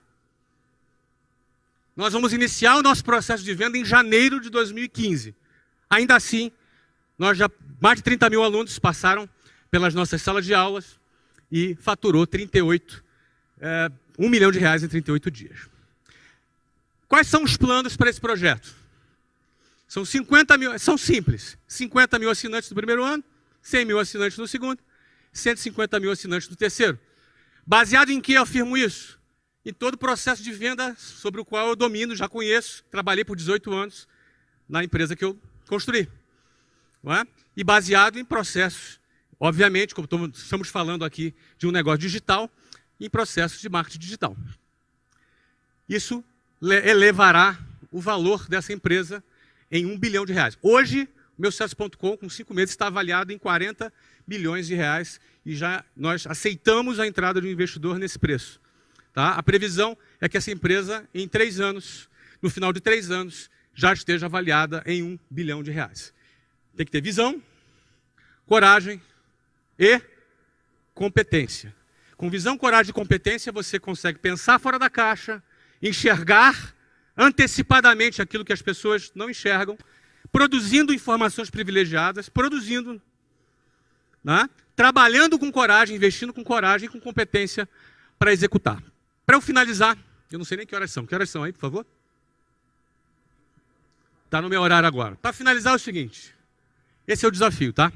Nós vamos iniciar o nosso processo de venda em janeiro de 2015. Ainda assim, mais de 30 mil alunos passaram pelas nossas salas de aulas e faturou 1 milhão de reais em 38 dias. Quais são os planos para esse projeto? São 50 mil, são simples. 50 mil assinantes no primeiro ano, 100 mil assinantes no segundo, 150 mil assinantes no terceiro. Baseado em que eu afirmo isso? Em todo o processo de venda sobre o qual eu domino, já conheço, trabalhei por 18 anos na empresa que eu construí. Não é? E baseado em processos, obviamente, como estamos falando aqui de um negócio digital, em processos de marketing digital. Isso elevará o valor dessa empresa em 1 bilhão de reais. Hoje, o meu sucesso.com, com 5 meses, está avaliado em 40 bilhões de reais e já nós aceitamos a entrada de um investidor nesse preço. Tá? A previsão é que essa empresa, em 3 anos, no final de 3 anos, já esteja avaliada em 1 bilhão de reais. Tem que ter visão, coragem e competência. Com visão, coragem e competência, você consegue pensar fora da caixa, enxergar antecipadamente aquilo que as pessoas não enxergam, produzindo informações privilegiadas, né? Trabalhando com coragem, investindo com coragem e com competência para executar. Para eu finalizar, eu não sei nem que horas são. Que horas são aí, por favor? Está no meu horário agora. Para finalizar é o seguinte, esse é o desafio, tá?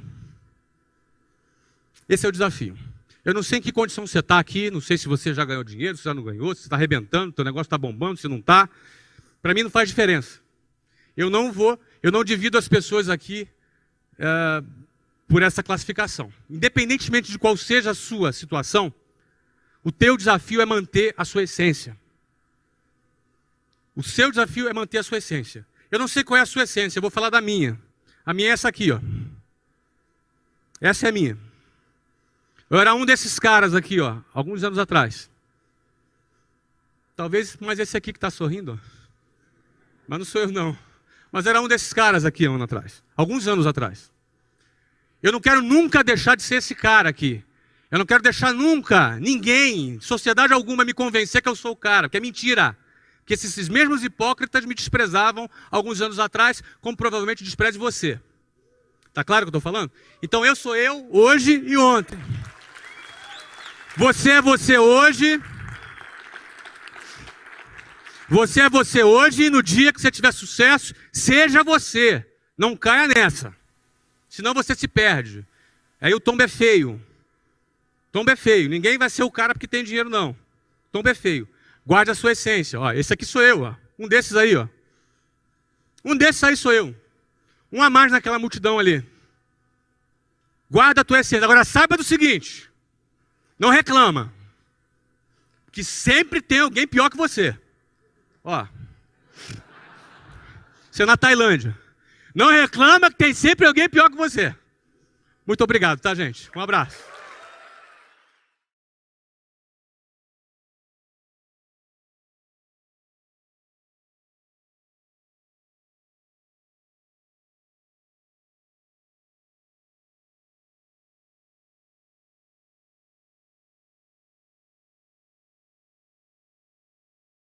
Esse é o desafio. Eu não sei em que condição você está aqui, não sei se você já ganhou dinheiro, se já não ganhou, se está arrebentando, se o negócio está bombando, se não está. Para mim não faz diferença. Eu não divido as pessoas aqui por essa classificação. Independentemente de qual seja a sua situação, o teu desafio é manter a sua essência. O seu desafio é manter a sua essência. Eu não sei qual é a sua essência, eu vou falar da minha. A minha é essa aqui, ó. Essa é a minha. Eu era um desses caras aqui, ó, alguns anos atrás. Talvez, mas esse aqui que está sorrindo, ó. Mas não sou eu, não. Mas era um desses caras aqui, um ano atrás. Alguns anos atrás. Eu não quero nunca deixar de ser esse cara aqui. Eu não quero deixar nunca, ninguém, sociedade alguma, me convencer que eu sou o cara, que é mentira. Que esses mesmos hipócritas me desprezavam alguns anos atrás, como provavelmente despreze você. Tá claro o que eu estou falando? Então eu sou eu, hoje e ontem. Você é você hoje. Você é você hoje e no dia que você tiver sucesso, seja você. Não caia nessa. Senão você se perde. Aí o tombo é feio. Tombo é feio. Ninguém vai ser o cara porque tem dinheiro, não. Tombo é feio. Guarde a sua essência. Ó, esse aqui sou eu. Ó. Um desses aí. Ó. Um desses aí sou eu. Um a mais naquela multidão ali. Guarda a tua essência. Agora saiba do seguinte. Não reclama. Que sempre tem alguém pior que você. Ó. Você é na Tailândia. Não reclama que tem sempre alguém pior que você. Muito obrigado, tá, gente? Um abraço.